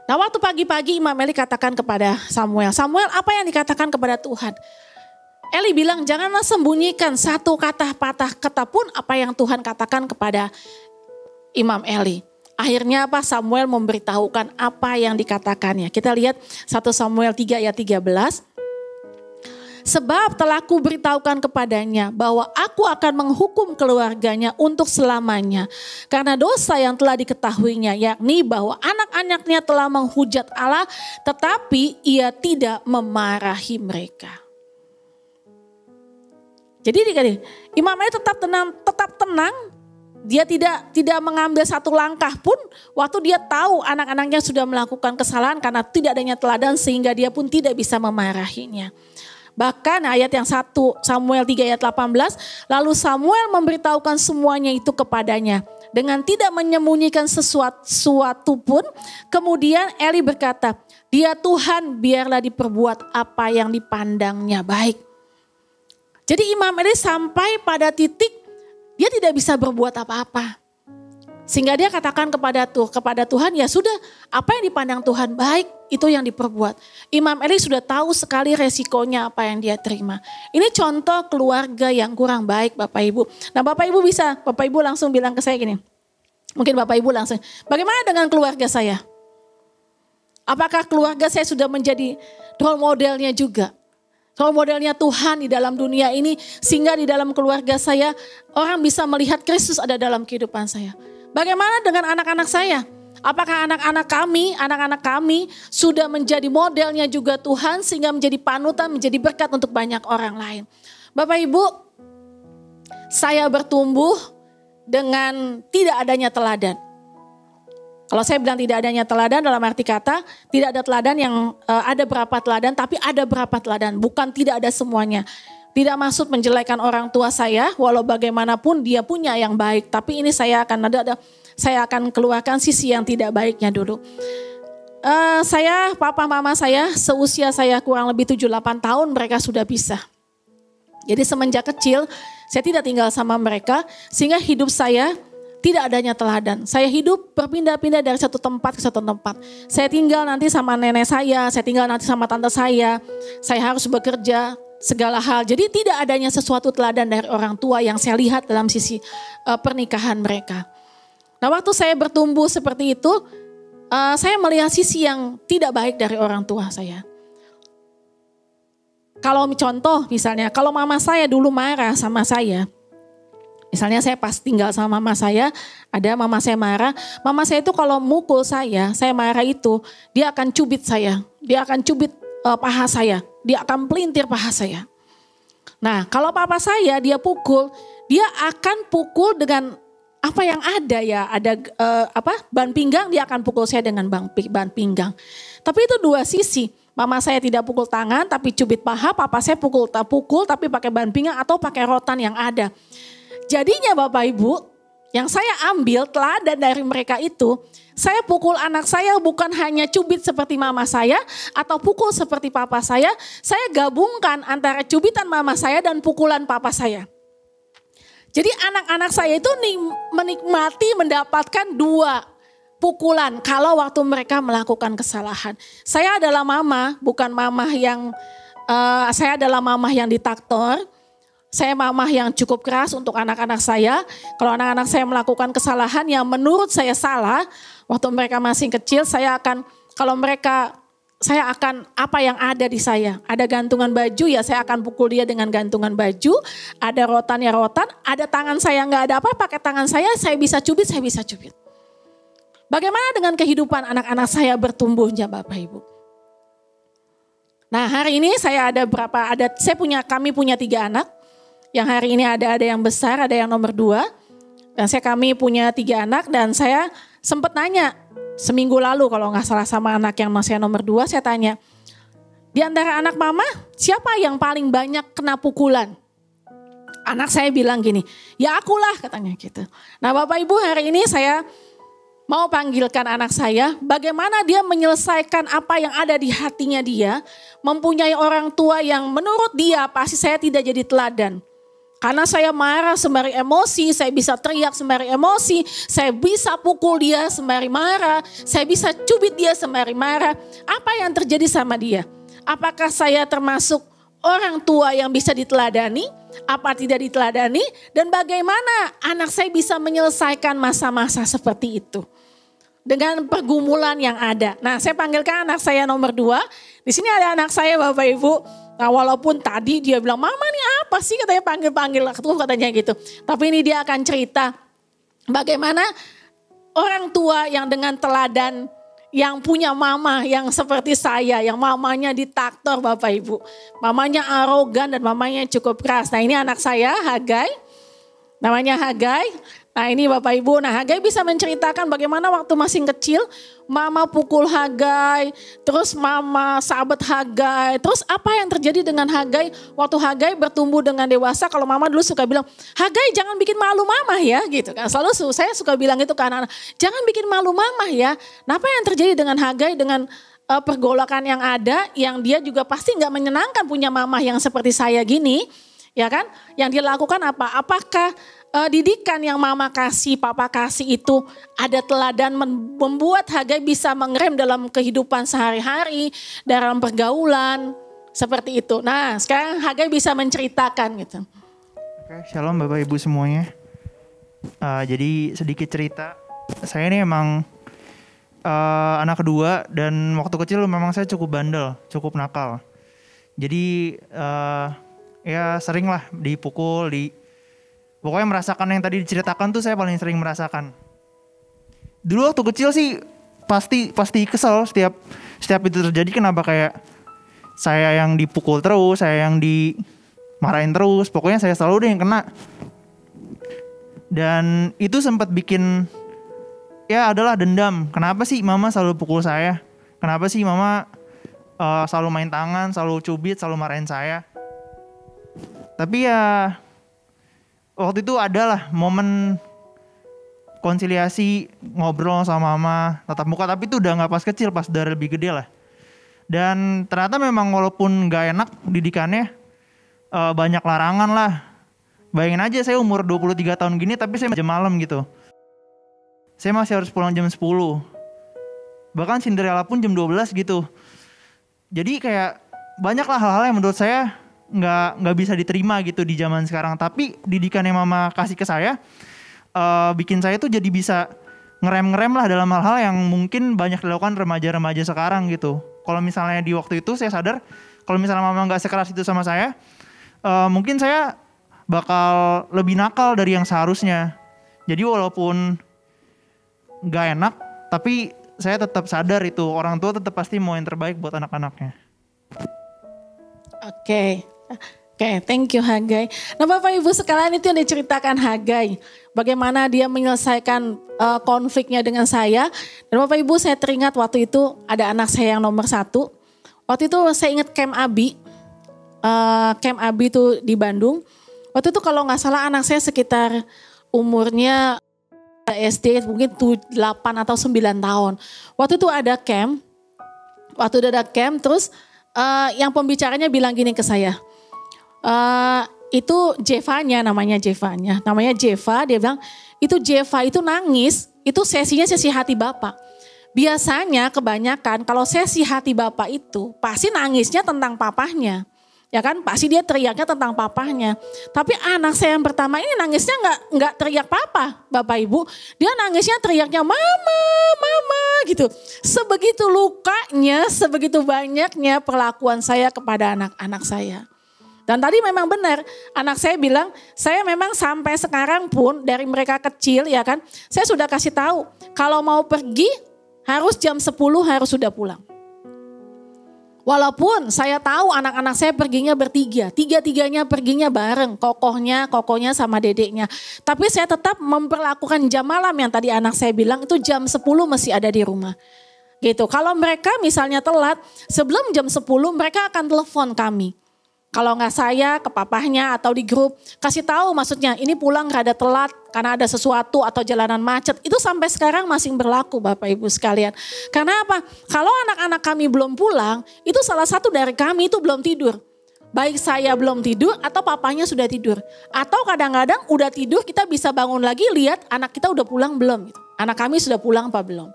Nah, waktu pagi-pagi Imam Eli katakan kepada Samuel, apa yang dikatakan kepada Tuhan? Eli bilang, janganlah sembunyikan satu patah kata pun apa yang Tuhan katakan kepada Imam Eli. Akhirnya apa? Samuel memberitahukan apa yang dikatakannya. Kita lihat 1 Samuel 3 ayat 13. Sebab telah kuberitahukan kepadanya bahwa aku akan menghukum keluarganya untuk selamanya. Karena dosa yang telah diketahuinya, yakni bahwa anak-anaknya telah menghujat Allah, tetapi ia tidak memarahi mereka. Jadi Imam Eli tetap tenang. Dia tidak mengambil satu langkah pun waktu dia tahu anak-anaknya sudah melakukan kesalahan karena tidak adanya teladan sehingga dia pun tidak bisa memarahinya. Bahkan ayat yang 1 Samuel 3 ayat 18, lalu Samuel memberitahukan semuanya itu kepadanya dengan tidak menyembunyikan sesuatu pun. Kemudian Eli berkata, dia Tuhan biarlah diperbuat apa yang dipandangnya baik. Jadi Imam Eli sampai pada titik dia tidak bisa berbuat apa-apa. Sehingga dia katakan kepada Tuhan, ya sudah, apa yang dipandang Tuhan baik, itu yang diperbuat. Imam Eli sudah tahu sekali resikonya apa yang dia terima. Ini contoh keluarga yang kurang baik Bapak Ibu. Nah Bapak Ibu langsung bilang ke saya gini. Mungkin Bapak Ibu langsung, bagaimana dengan keluarga saya? Apakah keluarga saya sudah menjadi role modelnya juga? Role modelnya Tuhan di dalam dunia ini sehingga di dalam keluarga saya orang bisa melihat Kristus ada dalam kehidupan saya. Bagaimana dengan anak-anak saya? Apakah anak-anak kami sudah menjadi modelnya juga Tuhan sehingga menjadi panutan, menjadi berkat untuk banyak orang lain? Bapak Ibu, saya bertumbuh dengan tidak adanya teladan. Kalau saya bilang tidak adanya teladan dalam arti kata tidak ada teladan yang ada berapa teladan tapi ada berapa teladan. Bukan tidak ada semuanya. Tidak maksud menjelekan orang tua saya walau bagaimanapun dia punya yang baik. Tapi ini saya akan keluarkan sisi yang tidak baiknya dulu. Papa mama saya seusia saya kurang lebih 7-8 tahun mereka sudah pisah. Jadi semenjak kecil saya tidak tinggal sama mereka sehingga hidup saya tidak adanya teladan. Saya hidup berpindah-pindah dari satu tempat ke satu tempat. Saya tinggal nanti sama nenek saya tinggal nanti sama tante saya harus bekerja segala hal. Jadi tidak adanya sesuatu teladan dari orang tua yang saya lihat dalam sisi pernikahan mereka. Nah waktu saya bertumbuh seperti itu, saya melihat sisi yang tidak baik dari orang tua saya. Kalau contoh misalnya, kalau mama saya dulu marah sama saya, misalnya saya pas tinggal sama mama saya, ada mama saya marah. Mama saya itu kalau mukul saya marah itu, dia akan cubit saya. Dia akan cubit paha saya. Dia akan pelintir paha saya. Nah kalau papa saya dia pukul, dia akan pukul dengan apa yang ada ya. Ada ban pinggang, dia akan pukul saya dengan ban pinggang. Tapi itu dua sisi. Mama saya tidak pukul tangan tapi cubit paha, papa saya pukul tapi pakai ban pinggang atau pakai rotan yang ada. Jadinya Bapak Ibu, Yang saya ambil teladan dari mereka itu, saya pukul anak saya bukan hanya cubit seperti mama saya atau pukul seperti papa saya gabungkan antara cubitan mama saya dan pukulan papa saya. Jadi anak-anak saya itu menikmati mendapatkan 2 pukulan kalau waktu mereka melakukan kesalahan. Saya adalah mama, bukan mama yang, saya adalah mama yang diktator. Saya mamah yang cukup keras untuk anak-anak saya. Kalau anak-anak saya melakukan kesalahan yang menurut saya salah, waktu mereka masih kecil, saya akan apa yang ada di saya. Ada gantungan baju ya saya akan pukul dia dengan gantungan baju. Ada rotan ya rotan. Ada tangan saya nggak ada apa, pakai tangan saya bisa cubit, saya bisa cubit. Bagaimana dengan kehidupan anak-anak saya bertumbuhnya Bapak Ibu? Nah hari ini kami punya 3 anak. Yang hari ini ada yang besar, ada yang nomor 2. Dan kami punya 3 anak dan saya sempat nanya seminggu lalu kalau nggak salah sama anak yang masih nomor 2, saya tanya, di antara anak mama siapa yang paling banyak kena pukulan? Anak saya bilang gini, ya akulah katanya gitu. Nah Bapak Ibu hari ini saya mau panggilkan anak saya, bagaimana dia menyelesaikan apa yang ada di hatinya dia, mempunyai orang tua yang menurut dia pasti saya tidak jadi teladan. Karena saya marah sembari emosi, saya bisa teriak sembari emosi, saya bisa pukul dia sembari marah, saya bisa cubit dia sembari marah. Apa yang terjadi sama dia? Apakah saya termasuk orang tua yang bisa diteladani? Apa tidak diteladani? Dan bagaimana anak saya bisa menyelesaikan masa-masa seperti itu? Dengan pergumulan yang ada. Nah saya panggilkan anak saya nomor 2. Di sini ada anak saya Bapak Ibu. Nah walaupun tadi dia bilang, mama nih apa sih katanya panggil-panggil terus katanya gitu. Tapi ini dia akan cerita bagaimana orang tua yang dengan teladan yang punya mama yang seperti saya. Yang mamanya diktator Bapak Ibu. Mamanya arogan dan mamanya cukup keras. Nah ini anak saya Hagai. Namanya Hagai. Nah ini Bapak Ibu, nah Hagai bisa menceritakan bagaimana waktu masih kecil mama pukul Hagai, terus mama sahabat Hagai, terus apa yang terjadi dengan Hagai waktu Hagai bertumbuh dengan dewasa. Kalau mama dulu suka bilang, Hagai jangan bikin malu mama ya gitu kan. Selalu saya suka bilang itu ke anak-anak, jangan bikin malu mama ya. Nah apa yang terjadi dengan Hagai dengan pergolakan yang ada, yang dia juga pasti gak menyenangkan punya mama yang seperti saya gini. Ya kan, yang dia lakukan apa? Apakah didikan yang mama kasih, papa kasih itu ada teladan membuat Hagai bisa mengerem dalam kehidupan sehari-hari, dalam pergaulan, seperti itu. Nah sekarang Hagai bisa menceritakan gitu. Oke, shalom Bapak Ibu semuanya. Jadi sedikit cerita, saya ini emang anak kedua dan waktu kecil memang saya cukup bandel, cukup nakal. Jadi ya sering lah dipukul, pokoknya merasakan yang tadi diceritakan tuh saya paling sering merasakan. Dulu waktu kecil sih pasti kesel setiap itu terjadi. Kenapa kayak saya yang dipukul terus, saya yang dimarahin terus, pokoknya saya selalu deh yang kena. Dan itu sempat bikin ya adalah dendam. Kenapa sih mama selalu pukul saya? Kenapa sih mama selalu main tangan, selalu cubit, selalu marahin saya? Tapi ya waktu itu adalah momen konsiliasi, ngobrol sama mama, tatap muka. Tapi itu udah gak pas kecil, pas udah lebih gede lah. Dan ternyata memang walaupun gak enak didikannya, banyak larangan lah. Bayangin aja saya umur 23 tahun gini tapi saya jam malam gitu. Saya masih harus pulang jam 10. Bahkan Cinderella pun jam 12 gitu. Jadi kayak banyak lah hal-hal yang menurut saya nggak bisa diterima gitu di zaman sekarang. Tapi didikan yang mama kasih ke saya bikin saya tuh jadi bisa ngerem lah dalam hal-hal yang mungkin banyak dilakukan remaja-remaja sekarang gitu. Kalau misalnya di waktu itu saya sadar kalau misalnya mama nggak sekeras itu sama saya, mungkin saya bakal lebih nakal dari yang seharusnya. Jadi walaupun nggak enak, tapi saya tetap sadar itu orang tua tetap pasti mau yang terbaik buat anak-anaknya. Oke, thank you Hagai. Nah Bapak Ibu sekalian, itu yang diceritakan Hagai. Bagaimana dia menyelesaikan konfliknya dengan saya. Dan Bapak Ibu saya teringat waktu itu ada anak saya yang nomor 1. Waktu itu saya ingat Camp Abi. Camp Abi itu di Bandung. Waktu itu kalau gak salah anak saya sekitar umurnya SD mungkin 8 atau 9 tahun. Waktu itu ada camp. Terus yang pembicaranya bilang gini ke saya. Itu namanya Jeva, dia bilang itu Jeva itu nangis, itu sesinya sesi hati Bapak. Biasanya kebanyakan kalau sesi hati Bapak itu pasti nangisnya tentang papahnya. Ya kan, pasti dia teriaknya tentang papahnya. Tapi anak saya yang pertama ini nangisnya nggak teriak papa, Bapak Ibu. Dia nangisnya teriaknya mama gitu. Sebegitu lukanya, sebegitu banyaknya perlakuan saya kepada anak-anak saya. Dan tadi memang benar, anak saya bilang, saya memang sampai sekarang pun dari mereka kecil ya kan, saya sudah kasih tahu kalau mau pergi harus jam 10 harus sudah pulang. Walaupun saya tahu anak-anak saya perginya bertiga, tiga-tiganya perginya bareng, kokohnya sama dedeknya. Tapi saya tetap memperlakukan jam malam yang tadi anak saya bilang itu jam 10 mesti ada di rumah. Gitu. Kalau mereka misalnya telat, sebelum jam 10 mereka akan telepon kami. Kalau nggak saya ke papahnya atau di grup, kasih tahu maksudnya ini pulang rada telat karena ada sesuatu atau jalanan macet. Itu sampai sekarang masih berlaku Bapak Ibu sekalian. Karena apa? Kalau anak-anak kami belum pulang, itu salah satu dari kami itu belum tidur. Baik saya belum tidur atau papanya sudah tidur. Atau kadang-kadang udah tidur kita bisa bangun lagi lihat anak kita udah pulang belum. Anak kami sudah pulang apa belum.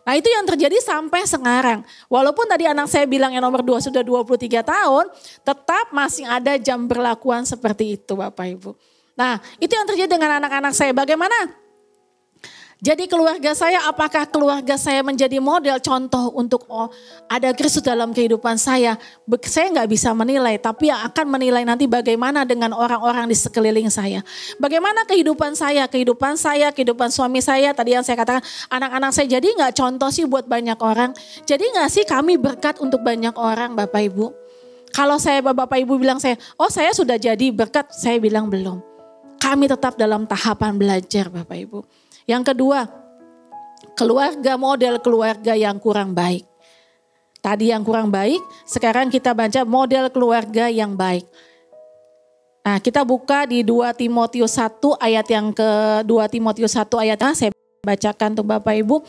Nah itu yang terjadi sampai sekarang. Walaupun tadi anak saya bilang yang nomor 2 sudah 23 tahun, tetap masih ada jam berlakuan seperti itu Bapak Ibu. Nah itu yang terjadi dengan anak-anak saya. Bagaimana? Jadi keluarga saya, apakah keluarga saya menjadi model contoh untuk ada Kristus dalam kehidupan saya? Saya nggak bisa menilai, tapi yang akan menilai nanti bagaimana dengan orang-orang di sekeliling saya. Bagaimana kehidupan saya, kehidupan suami saya, tadi yang saya katakan anak-anak saya jadi nggak contoh sih buat banyak orang. Jadi nggak sih kami berkat untuk banyak orang Bapak Ibu? Kalau saya Bapak Ibu bilang saya sudah jadi berkat, saya bilang belum. Kami tetap dalam tahapan belajar Bapak Ibu. Yang kedua, model keluarga yang kurang baik. Tadi yang kurang baik, sekarang kita baca model keluarga yang baik. Nah, kita buka di 2 Timotius 1 ayat yang ke-2 Timotius 1 ayat saya bacakan untuk Bapak Ibu.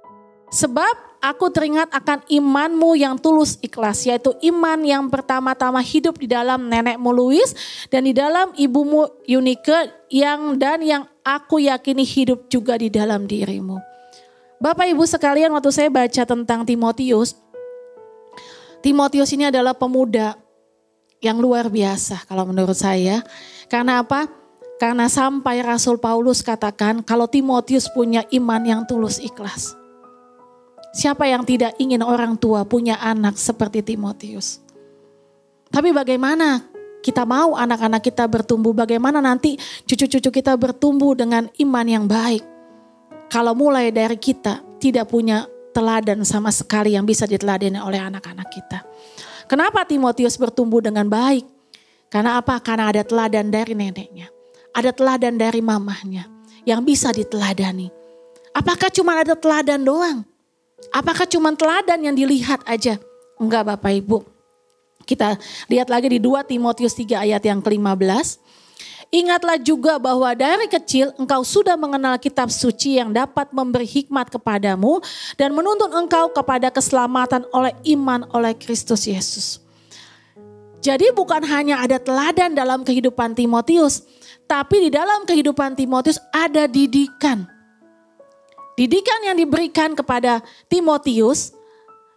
Sebab aku teringat akan imanmu yang tulus ikhlas, yaitu iman yang pertama-tama hidup di dalam nenekmu Louis dan di dalam ibumu Eunike yang aku yakini hidup juga di dalam dirimu. Bapak Ibu sekalian, waktu saya baca tentang Timotius ini adalah pemuda yang luar biasa kalau menurut saya. Karena apa? Karena sampai Rasul Paulus katakan kalau Timotius punya iman yang tulus ikhlas. Siapa yang tidak ingin orang tua punya anak seperti Timotius? Tapi bagaimana kita mau anak-anak kita bertumbuh? Bagaimana nanti cucu-cucu kita bertumbuh dengan iman yang baik? Kalau mulai dari kita tidak punya teladan sama sekali yang bisa diteladani oleh anak-anak kita. Kenapa Timotius bertumbuh dengan baik? Karena apa? Karena ada teladan dari neneknya. Ada teladan dari mamahnya yang bisa diteladani. Apakah cuma ada teladan doang? Apakah cuma teladan yang dilihat aja? Enggak Bapak Ibu. Kita lihat lagi di 2 Timotius 3 ayat yang ke-15. Ingatlah juga bahwa dari kecil engkau sudah mengenal kitab suci yang dapat memberi hikmat kepadamu dan menuntun engkau kepada keselamatan oleh iman oleh Kristus Yesus. Jadi bukan hanya ada teladan dalam kehidupan Timotius, tapi di dalam kehidupan Timotius ada didikan. Didikan yang diberikan kepada Timotius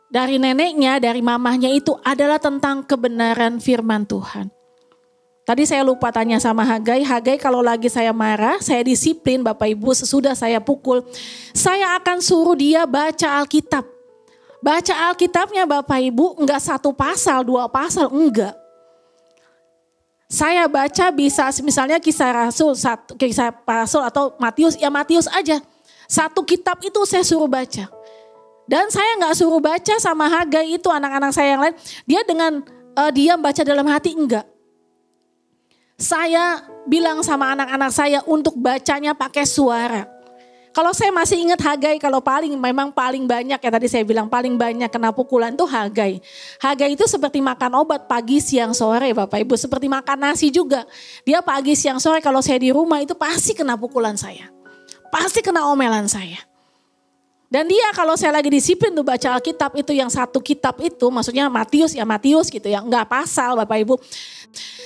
dari neneknya, dari mamahnya itu adalah tentang kebenaran firman Tuhan. Tadi saya lupa tanya sama Hagai kalau lagi saya marah, saya disiplin Bapak Ibu sesudah saya pukul, saya akan suruh dia baca Alkitab. Baca Alkitabnya Bapak Ibu enggak 1 pasal, 2 pasal, enggak. Saya baca bisa misalnya kisah Rasul atau Matius, ya Matius aja. 1 kitab itu saya suruh baca. Dan saya enggak suruh baca sama Hagai itu anak-anak saya yang lain, dia dengan diam baca dalam hati, enggak. Saya bilang sama anak-anak saya untuk bacanya pakai suara. Kalau saya masih ingat Hagai, kalau memang paling banyak ya tadi saya bilang paling banyak kena pukulan tuh Hagai. Hagai itu seperti makan obat pagi, siang, sore Bapak Ibu. Seperti makan nasi juga. Dia pagi, siang, sore kalau saya di rumah itu pasti kena pukulan saya. pasti kena omelan saya. Dan dia kalau saya lagi disiplin tuh baca Alkitab itu yang satu kitab itu, maksudnya Matius gitu ya, enggak pasal Bapak Ibu.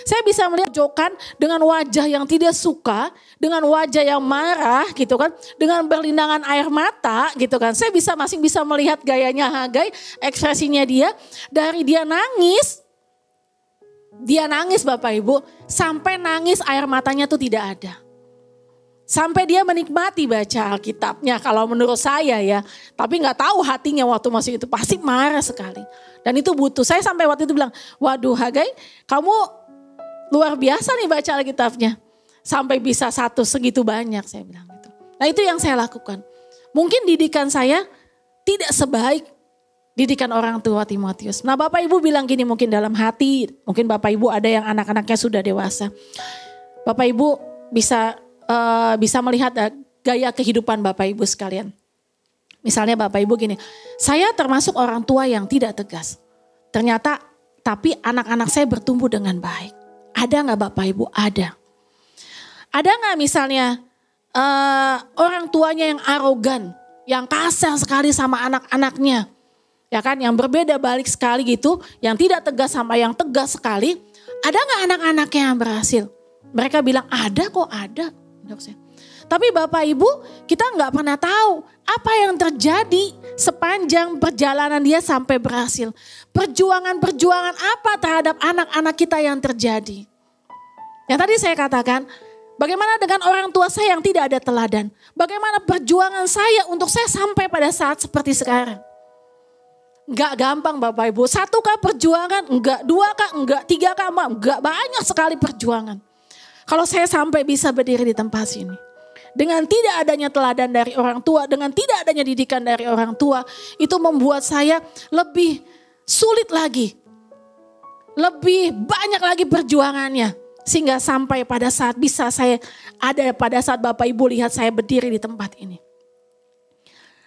Saya bisa melihat Jokan dengan wajah yang tidak suka, dengan wajah yang marah gitu kan, dengan berlindangan air mata gitu kan. Saya masih bisa melihat gayanya Hagai, ekspresinya dia, dari dia nangis Bapak Ibu, sampai nangis air matanya tuh tidak ada. Sampai dia menikmati baca Alkitabnya kalau menurut saya ya. Tapi gak tahu hatinya waktu masih itu pasti marah sekali. Dan itu butuh. Saya sampai waktu itu bilang, waduh Hagai kamu luar biasa nih baca Alkitabnya. Sampai bisa satu segitu banyak saya bilang gitu. Nah itu yang saya lakukan. Mungkin didikan saya tidak sebaik didikan orang tua Timotius. Nah Bapak Ibu bilang gini mungkin dalam hati. Mungkin Bapak Ibu ada yang anak-anaknya sudah dewasa. Bapak Ibu bisa melihat gaya kehidupan Bapak Ibu sekalian. Misalnya Bapak Ibu gini, saya termasuk orang tua yang tidak tegas. Ternyata tapi anak-anak saya bertumbuh dengan baik. Ada gak Bapak Ibu? Ada. Ada gak misalnya orang tuanya yang arogan, yang kasar sekali sama anak-anaknya. Ya kan, yang berbeda balik sekali gitu, yang tidak tegas sama yang tegas sekali. Ada gak anak-anaknya yang berhasil? Mereka bilang ada kok, ada. Tapi Bapak Ibu kita nggak pernah tahu apa yang terjadi sepanjang perjalanan dia sampai berhasil. Perjuangan-perjuangan apa terhadap anak-anak kita yang terjadi. Yang tadi saya katakan, bagaimana dengan orang tua saya yang tidak ada teladan. Bagaimana perjuangan saya untuk saya sampai pada saat seperti sekarang. Enggak gampang Bapak Ibu. 1 kah perjuangan? Enggak. 2 kah? Enggak. 3 kah? Enggak. Banyak sekali perjuangan. Kalau saya sampai bisa berdiri di tempat sini. Dengan tidak adanya teladan dari orang tua, dengan tidak adanya didikan dari orang tua, itu membuat saya lebih sulit lagi. Lebih banyak lagi perjuangannya. Sehingga sampai pada saat bisa saya ada pada saat Bapak Ibu lihat saya berdiri di tempat ini.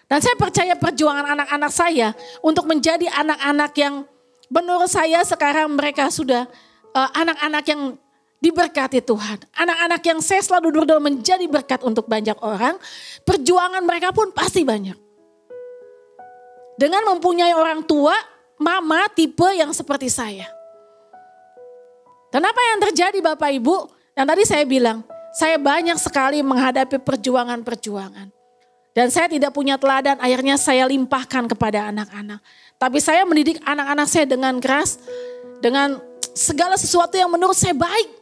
Dan saya percaya perjuangan anak-anak saya untuk menjadi anak-anak yang menurut saya sekarang mereka sudah anak-anak yang diberkati Tuhan. Anak-anak yang saya selalu berdoa menjadi berkat untuk banyak orang. Perjuangan mereka pun pasti banyak. Dengan mempunyai orang tua, mama tipe yang seperti saya. Dan apa yang terjadi Bapak Ibu? Yang tadi saya bilang, saya banyak sekali menghadapi perjuangan-perjuangan. Dan saya tidak punya teladan, akhirnya saya limpahkan kepada anak-anak. Tapi saya mendidik anak-anak saya dengan keras, dengan segala sesuatu yang menurut saya baik.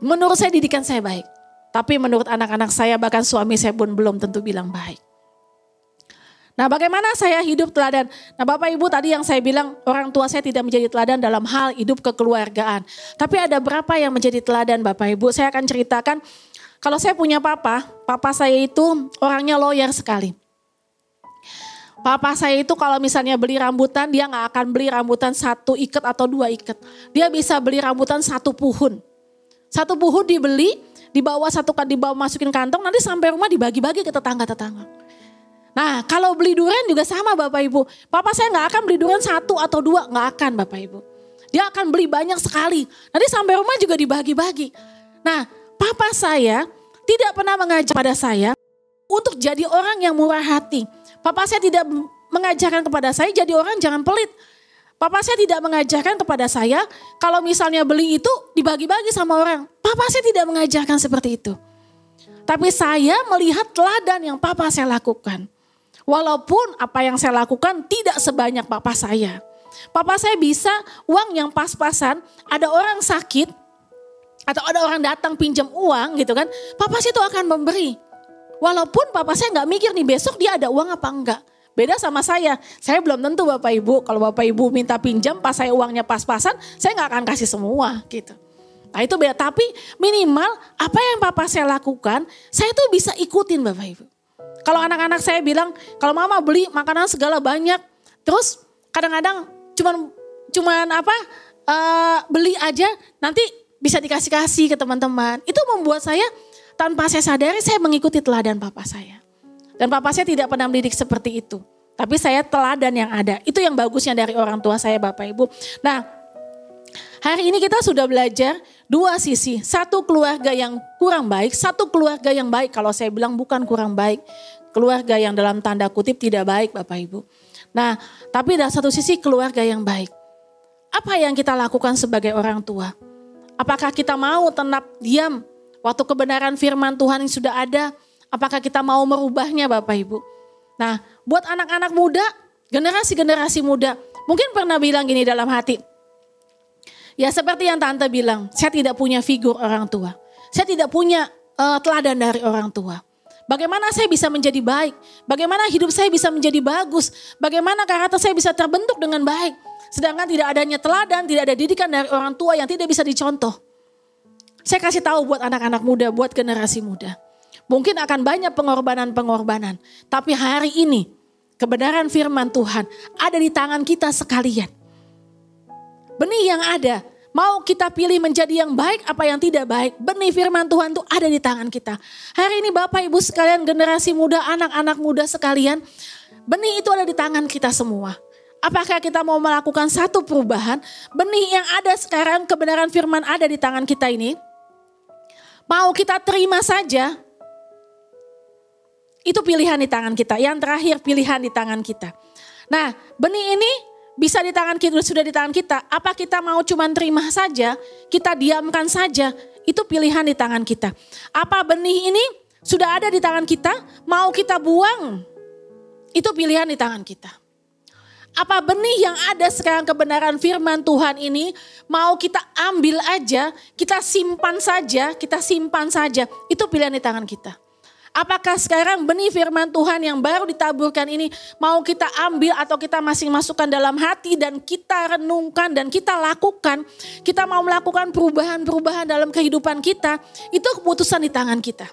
Menurut saya didikan saya baik. Tapi menurut anak-anak saya bahkan suami saya pun belum tentu bilang baik. Nah bagaimana saya hidup teladan? Nah Bapak Ibu tadi yang saya bilang orang tua saya tidak menjadi teladan dalam hal hidup kekeluargaan. Tapi ada berapa yang menjadi teladan Bapak Ibu? Saya akan ceritakan kalau saya punya papa saya itu orangnya lawyer sekali. Papa saya itu kalau misalnya beli rambutan dia gak akan beli rambutan 1 ikat atau 2 ikat. Dia bisa beli rambutan 1 puhun. 1 puhun dibeli, dibawa masukin kantong, nanti sampai rumah dibagi-bagi ke tetangga-tetangga. Nah kalau beli durian juga sama Bapak Ibu. Papa saya gak akan beli durian 1 atau 2, gak akan Bapak Ibu. Dia akan beli banyak sekali, nanti sampai rumah juga dibagi-bagi. Nah papa saya tidak pernah mengajar pada saya untuk jadi orang yang murah hati. Papa saya tidak mengajarkan kepada saya jadi orang jangan pelit. Papa saya tidak mengajarkan kepada saya kalau misalnya beli itu dibagi-bagi sama orang. Papa saya tidak mengajarkan seperti itu. Tapi saya melihat teladan yang papa saya lakukan. Walaupun apa yang saya lakukan tidak sebanyak papa saya. Papa saya bisa uang yang pas-pasan, ada orang sakit atau ada orang datang pinjam uang gitu kan. Papa saya itu akan memberi. Walaupun papa saya gak mikir nih besok dia ada uang apa enggak. Beda sama saya belum tentu Bapak Ibu. Kalau Bapak Ibu minta pinjam pas saya uangnya pas-pasan, saya gak akan kasih semua gitu. Nah itu beda, tapi minimal apa yang papa saya lakukan, saya tuh bisa ikutin Bapak Ibu. Kalau anak-anak saya bilang, kalau mama beli makanan segala banyak, terus kadang-kadang beli aja nanti bisa dikasih-kasih ke teman-teman. Itu membuat saya tanpa saya sadari saya mengikuti teladan papa saya. Dan papa saya tidak pernah mendidik seperti itu. Tapi saya teladan yang ada. Itu yang bagusnya dari orang tua saya Bapak Ibu. Nah hari ini kita sudah belajar dua sisi. Satu keluarga yang kurang baik, satu keluarga yang baik. Kalau saya bilang bukan kurang baik. Keluarga yang dalam tanda kutip tidak baik Bapak Ibu. Nah, tapi dari satu sisi keluarga yang baik. Apa yang kita lakukan sebagai orang tua? Apakah kita mau tenap diam waktu kebenaran firman Tuhan yang sudah ada? Apakah kita mau merubahnya Bapak Ibu? Nah, buat anak-anak muda, generasi-generasi muda, mungkin pernah bilang gini dalam hati. Ya seperti yang Tante bilang, saya tidak punya figur orang tua. Saya tidak punya teladan dari orang tua. Bagaimana saya bisa menjadi baik? Bagaimana hidup saya bisa menjadi bagus? Bagaimana karakter saya bisa terbentuk dengan baik? Sedangkan tidak adanya teladan, tidak ada didikan dari orang tua yang tidak bisa dicontoh. Saya kasih tahu buat anak-anak muda, buat generasi muda. Mungkin akan banyak pengorbanan-pengorbanan. Tapi hari ini kebenaran firman Tuhan ada di tangan kita sekalian. Benih yang ada, mau kita pilih menjadi yang baik apa yang tidak baik. Benih firman Tuhan itu ada di tangan kita. Hari ini Bapak Ibu sekalian, generasi muda, anak-anak muda sekalian. Benih itu ada di tangan kita semua. Apakah kita mau melakukan satu perubahan? Benih yang ada sekarang, kebenaran firman ada di tangan kita ini. Mau kita terima saja? Itu pilihan di tangan kita. Yang terakhir pilihan di tangan kita. Nah, benih ini bisa di tangan kita, sudah di tangan kita. Apa kita mau cuma terima saja, kita diamkan saja, itu pilihan di tangan kita. Apa benih ini sudah ada di tangan kita, mau kita buang, itu pilihan di tangan kita. Apa benih yang ada sekarang kebenaran firman Tuhan ini, mau kita ambil aja, kita simpan saja, itu pilihan di tangan kita. Apakah sekarang benih firman Tuhan yang baru ditaburkan ini mau kita ambil atau kita masih masukkan dalam hati dan kita renungkan dan kita lakukan. Kita mau melakukan perubahan-perubahan dalam kehidupan kita. Itu keputusan di tangan kita.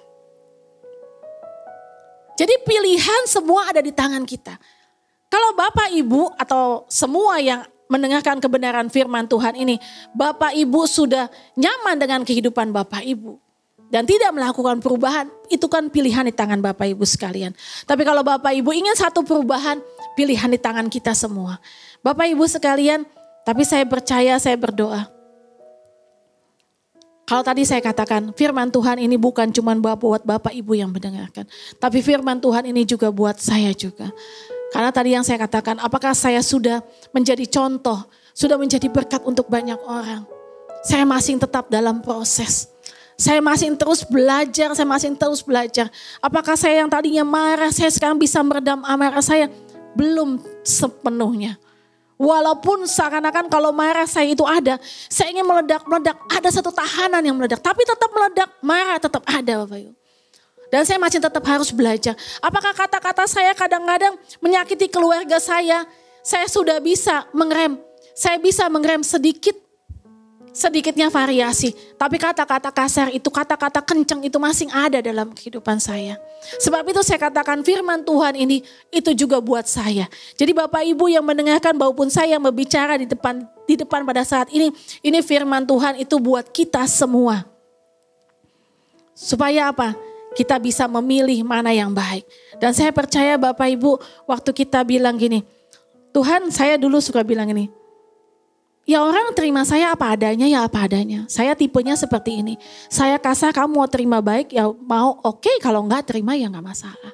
Jadi pilihan semua ada di tangan kita. Kalau Bapak Ibu atau semua yang mendengarkan kebenaran firman Tuhan ini, Bapak Ibu sudah nyaman dengan kehidupan Bapak Ibu dan tidak melakukan perubahan, itu kan pilihan di tangan Bapak Ibu sekalian. Tapi kalau Bapak Ibu ingin satu perubahan, pilihan di tangan kita semua. Bapak Ibu sekalian, tapi saya percaya, saya berdoa. Kalau tadi saya katakan firman Tuhan ini bukan cuma buat Bapak Ibu yang mendengarkan. Tapi firman Tuhan ini juga buat saya juga. Karena tadi yang saya katakan, apakah saya sudah menjadi contoh, sudah menjadi berkat untuk banyak orang. Saya masih tetap dalam proses. Saya masih terus belajar, Apakah saya yang tadinya marah, saya sekarang bisa meredam amarah saya? Belum sepenuhnya. Walaupun seakan-akan kalau marah saya itu ada, saya ingin meledak, ada satu tahanan yang meledak. Tapi tetap meledak, marah tetap ada Bapak Ibu. Dan saya masih tetap harus belajar. Apakah kata-kata saya kadang-kadang menyakiti keluarga saya sudah bisa mengerem. Saya bisa mengerem sedikitnya variasi. Tapi kata-kata kasar itu, kata-kata kenceng itu masih ada dalam kehidupan saya. Sebab itu saya katakan firman Tuhan ini itu juga buat saya. Jadi Bapak Ibu yang mendengarkan maupun saya yang berbicara di depan pada saat ini firman Tuhan itu buat kita semua. Supaya apa? Kita bisa memilih mana yang baik. Dan saya percaya Bapak Ibu waktu kita bilang gini, Tuhan saya dulu suka bilang gini, ya orang terima saya apa adanya ya apa adanya. Saya tipenya seperti ini. Saya kasar kamu mau terima baik ya mau oke, kalau enggak terima ya enggak masalah.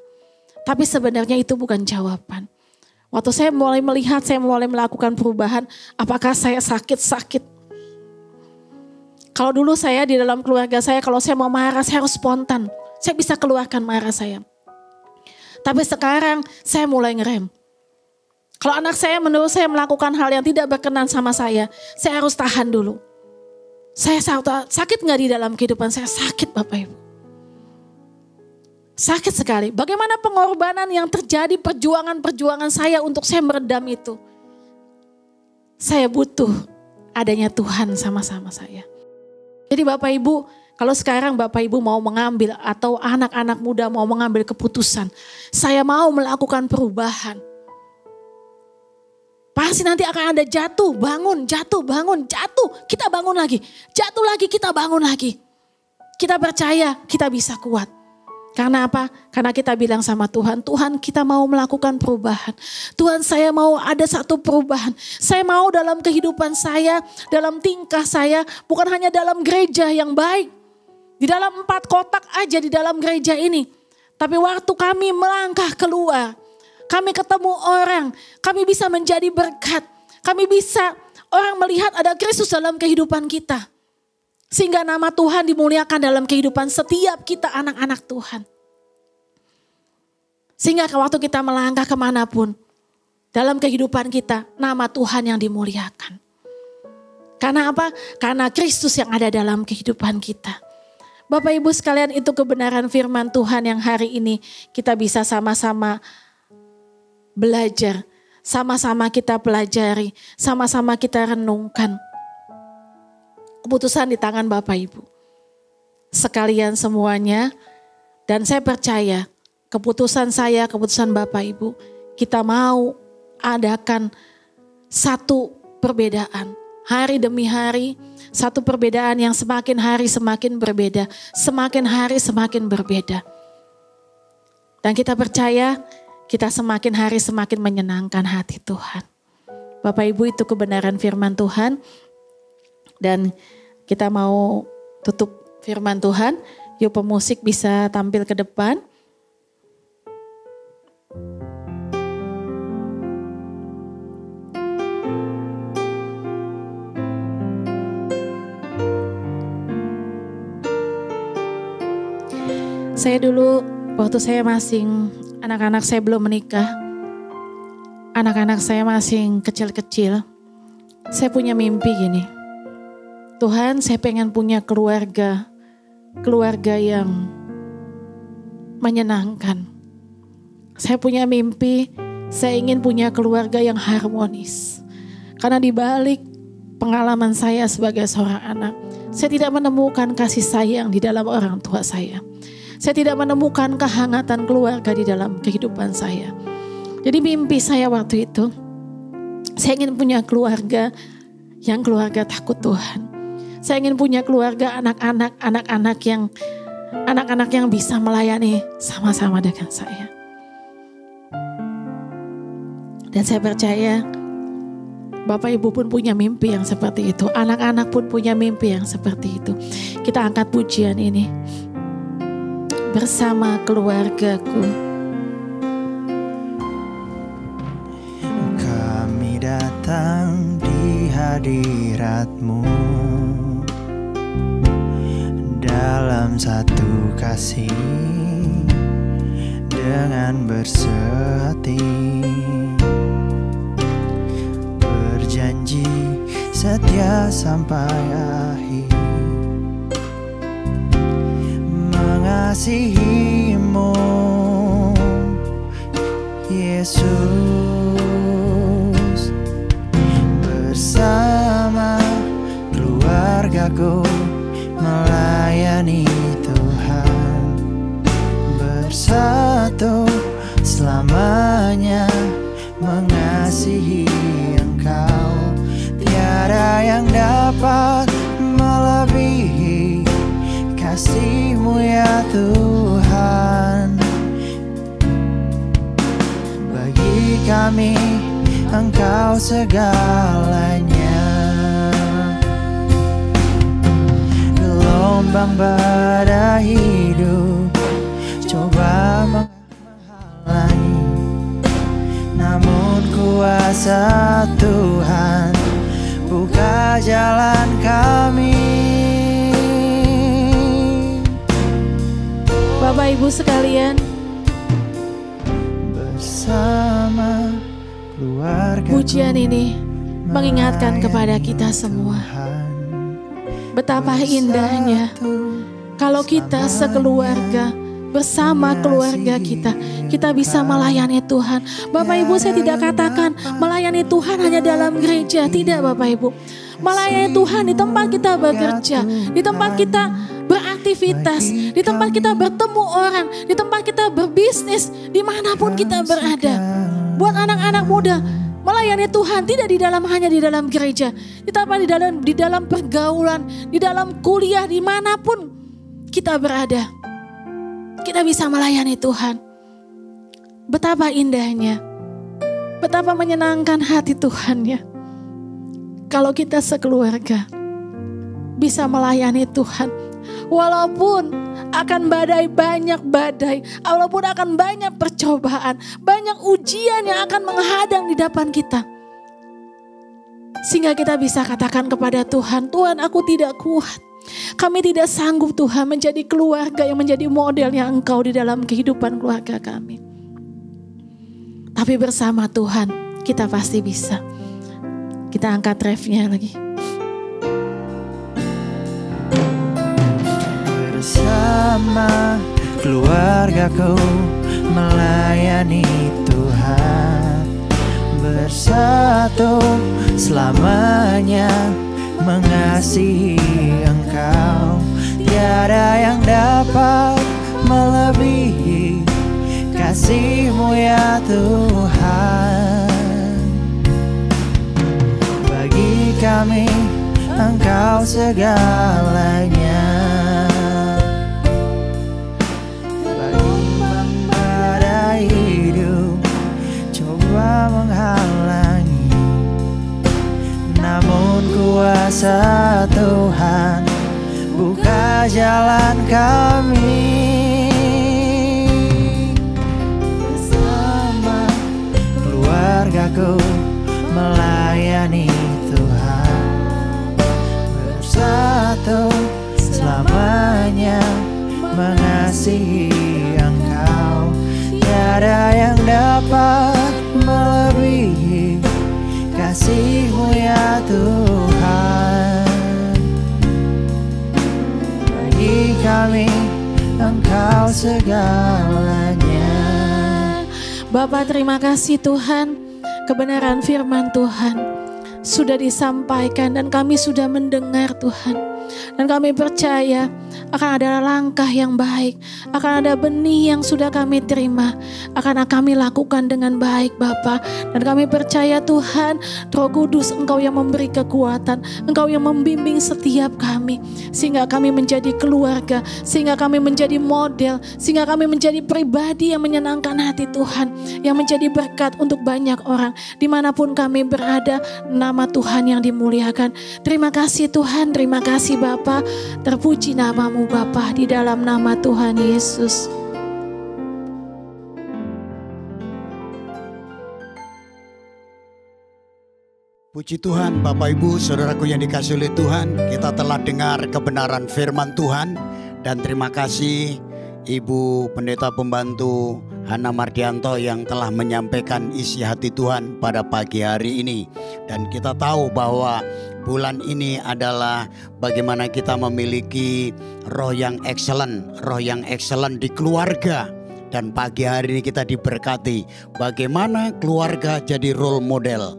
Tapi sebenarnya itu bukan jawaban. Waktu saya mulai melihat, saya mulai melakukan perubahan, apakah saya sakit? Kalau dulu saya di dalam keluarga saya, kalau saya mau marah saya harus spontan. Saya bisa keluarkan marah saya. Tapi sekarang saya mulai ngerem. Kalau anak saya menurut saya melakukan hal yang tidak berkenan sama saya harus tahan dulu. Saya sakit gak di dalam kehidupan saya? Sakit Bapak Ibu. Sakit sekali. Bagaimana pengorbanan yang terjadi, perjuangan saya untuk saya meredam itu. Saya butuh adanya Tuhan sama-sama saya. Jadi Bapak Ibu, kalau sekarang Bapak Ibu mau mengambil atau anak-anak muda mau mengambil keputusan, saya mau melakukan perubahan. Pasti nanti akan ada jatuh, bangun, kita bangun lagi. Jatuh lagi, kita bangun lagi. Kita percaya kita bisa kuat. Karena apa? Karena kita bilang sama Tuhan, Tuhan kita mau melakukan perubahan. Tuhan saya mau ada satu perubahan. Saya mau dalam kehidupan saya, dalam tingkah saya, bukan hanya dalam gereja yang baik. Di dalam 4 kotak aja di dalam gereja ini. Tapi waktu kami melangkah keluar, kami ketemu orang, kami bisa menjadi berkat. Kami bisa orang melihat ada Kristus dalam kehidupan kita. Sehingga nama Tuhan dimuliakan dalam kehidupan setiap kita anak-anak Tuhan. Sehingga waktu kita melangkah kemanapun, dalam kehidupan kita, nama Tuhan yang dimuliakan. Karena apa? Karena Kristus yang ada dalam kehidupan kita. Bapak Ibu sekalian, itu kebenaran firman Tuhan yang hari ini kita bisa sama-sama belajar. Sama-sama kita pelajari, sama-sama kita renungkan. Keputusan di tangan Bapak Ibu. Sekalian semuanya, dan saya percaya keputusan saya, keputusan Bapak Ibu, kita mau adakan satu perbedaan. Hari demi hari, satu perbedaan yang semakin hari semakin berbeda. Semakin hari semakin berbeda. Dan kita percaya kita semakin hari semakin menyenangkan hati Tuhan. Bapak Ibu, itu kebenaran firman Tuhan. Dan kita mau tutup firman Tuhan. Yuk pemusik bisa tampil ke depan. Saya dulu waktu saya masih anak-anak saya belum menikah. Anak-anak saya masih kecil-kecil. Saya punya mimpi gini. Tuhan, saya pengen punya keluarga yang menyenangkan. Saya punya mimpi, saya ingin punya keluarga yang harmonis. Karena di balik pengalaman saya sebagai seorang anak, saya tidak menemukan kasih sayang di dalam orang tua saya. Saya tidak menemukan kehangatan keluarga di dalam kehidupan saya. Jadi mimpi saya waktu itu, saya ingin punya keluarga yang keluarga takut Tuhan. Saya ingin punya keluarga anak-anak yang bisa melayani sama-sama dengan saya. Dan saya percaya Bapak Ibu pun punya mimpi yang seperti itu. Anak-anak pun punya mimpi yang seperti itu. Kita angkat pujian ini. Bersama keluargaku. Kami datang di hadirat-Mu dalam satu kasih dengan bersehati, berjanji setia sampai akhir, mengasihi-Mu Yesus. Bersama keluargaku melayani Tuhan, bersatu selamanya mengasihi Engkau. Tiada yang dapat melebihi kasih-Mu ya Tuhan. Bagi kami Engkau segalanya. Gelombang badai hidup coba menghalangi, namun kuasa Tuhan buka jalan kami. Bapak Ibu sekalian, bersama keluarga, pujian ini mengingatkan kepada kita semua betapa indahnya kalau kita sekeluarga bersama keluarga kita bisa melayani Tuhan. Bapak Ibu, saya tidak katakan melayani Tuhan hanya dalam gereja, tidak Bapak Ibu. Melayani Tuhan di tempat kita bekerja, di tempat kita beraktivitas, di tempat kita bertemu orang, di tempat kita berbisnis, dimanapun kita berada. Buat anak-anak muda, melayani Tuhan tidak hanya di dalam gereja, tetapi di dalam pergaulan, di dalam kuliah, dimanapun kita berada. kita bisa melayani Tuhan. Betapa indahnya, betapa menyenangkan hati Tuhan ya. Kalau kita sekeluarga bisa melayani Tuhan. Walaupun akan banyak badai, walaupun akan banyak percobaan, banyak ujian yang akan menghadang di depan kita. Sehingga kita bisa katakan kepada Tuhan, Tuhan aku tidak kuat. Kami tidak sanggup Tuhan menjadi keluarga yang menjadi modelnya Engkau di dalam kehidupan keluarga kami. Tapi bersama Tuhan kita pasti bisa. Kita angkat refnya lagi. Bersama keluargaku melayani Tuhan, bersatu selamanya mengasihi Engkau. Tiada yang dapat melebihi kasih-Mu ya Tuhan. Bagi kami Engkau segalanya. Bagi badai hidup coba menghalangi, namun kuasa Tuhan buka jalan kami. Bersama keluargaku melayani Tuhan, bersatu selamanya mengasihi Engkau. Tiada yang dapat melebihi kasih-Mu ya Tuhan. Bagi kami Engkau segalanya. Bapa, terima kasih Tuhan, kebenaran firman Tuhan sudah disampaikan dan kami sudah mendengar Tuhan. Dan kami percaya akan ada langkah yang baik, akan ada benih yang sudah kami terima, akan kami lakukan dengan baik Bapa. Dan kami percaya Tuhan, Roh Kudus Engkau yang memberi kekuatan, Engkau yang membimbing setiap kami, sehingga kami menjadi keluarga, sehingga kami menjadi model, sehingga kami menjadi pribadi yang menyenangkan hati Tuhan, yang menjadi berkat untuk banyak orang. Dimanapun kami berada, nama Tuhan yang dimuliakan. Terima kasih Tuhan, terima kasih Bapa, terpuji nama-Mu Bapa, di dalam nama Tuhan Yesus. Puji Tuhan, Bapak Ibu, Saudaraku yang dikasihi oleh Tuhan, kita telah dengar kebenaran firman Tuhan. Dan terima kasih Ibu Pendeta Pembantu Hana Mardianto yang telah menyampaikan isi hati Tuhan pada pagi hari ini. Dan kita tahu bahwa bulan ini adalah bagaimana kita memiliki roh yang excellent di keluarga. Dan pagi hari ini kita diberkati bagaimana keluarga jadi role model.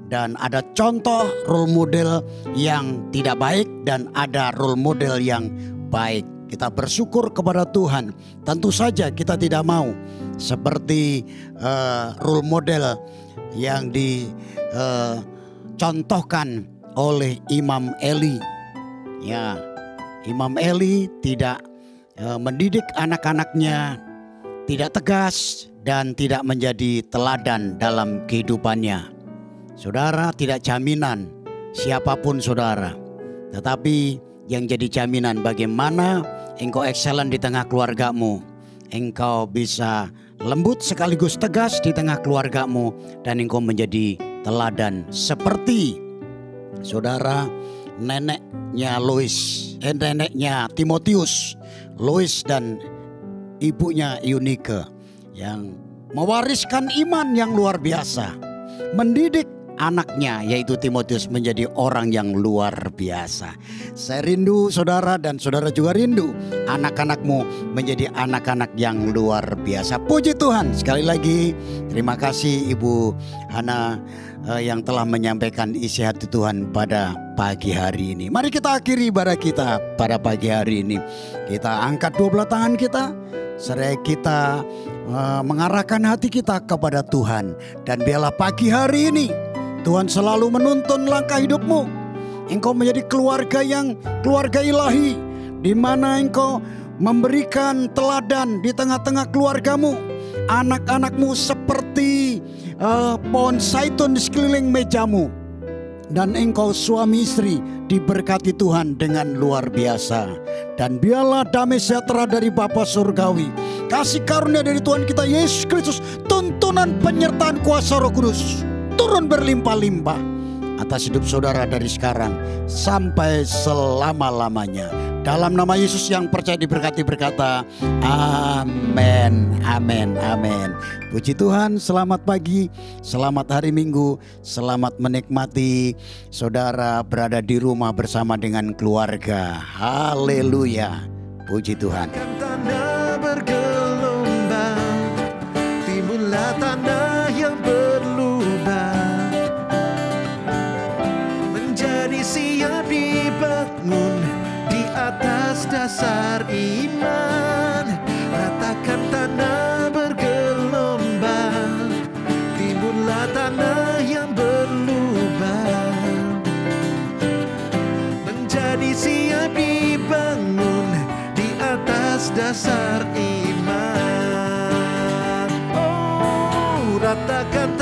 Dan ada contoh role model yang tidak baik dan ada role model yang baik. Kita bersyukur kepada Tuhan. Tentu saja kita tidak mau seperti role model yang dicontohkan oleh Imam Eli. Ya, Imam Eli tidak mendidik anak-anaknya, tidak tegas dan tidak menjadi teladan dalam kehidupannya. Saudara, tidak jaminan siapapun saudara, tetapi yang jadi jaminan bagaimana engkau excellent di tengah keluargamu. Engkau bisa lembut sekaligus tegas di tengah keluargamu dan engkau menjadi teladan seperti saudara neneknya Timotius, Lois dan ibunya Eunike yang mewariskan iman yang luar biasa, mendidik anaknya yaitu Timotius menjadi orang yang luar biasa. Saya rindu saudara dan saudara juga rindu anak-anakmu menjadi anak-anak yang luar biasa. Puji Tuhan, sekali lagi terima kasih Ibu Hana yang telah menyampaikan isi hati Tuhan pada pagi hari ini. Mari kita akhiri ibadah kita pada pagi hari ini. Kita angkat dua belah tangan kita, seraya kita mengarahkan hati kita kepada Tuhan. Dan biarlah pagi hari ini Tuhan selalu menuntun langkah hidupmu. Engkau menjadi keluarga ilahi, di mana engkau memberikan teladan di tengah-tengah keluargamu. Anak-anakmu seperti pohon zaitun di sekeliling mejamu. Dan engkau suami istri diberkati Tuhan dengan luar biasa. Dan biarlah damai sejahtera dari Bapa Surgawi, kasih karunia dari Tuhan kita Yesus Kristus, tuntunan penyertaan kuasa Roh Kudus turun berlimpah-limpah atas hidup saudara dari sekarang sampai selama-lamanya. Dalam nama Yesus yang percaya diberkati berkata, amin, amin, amin. Puji Tuhan, selamat pagi, selamat hari Minggu, selamat menikmati saudara berada di rumah bersama dengan keluarga. Haleluya, puji Tuhan. Tanda bergelombang, timbullah tanda yang berlubang, menjadi siap dibangun di atas dasar iman. Ratakan tanda bergelombang, timbullah tanda yang berlubang, menjadi siap dibangun di atas dasar iman. Oh, ratakan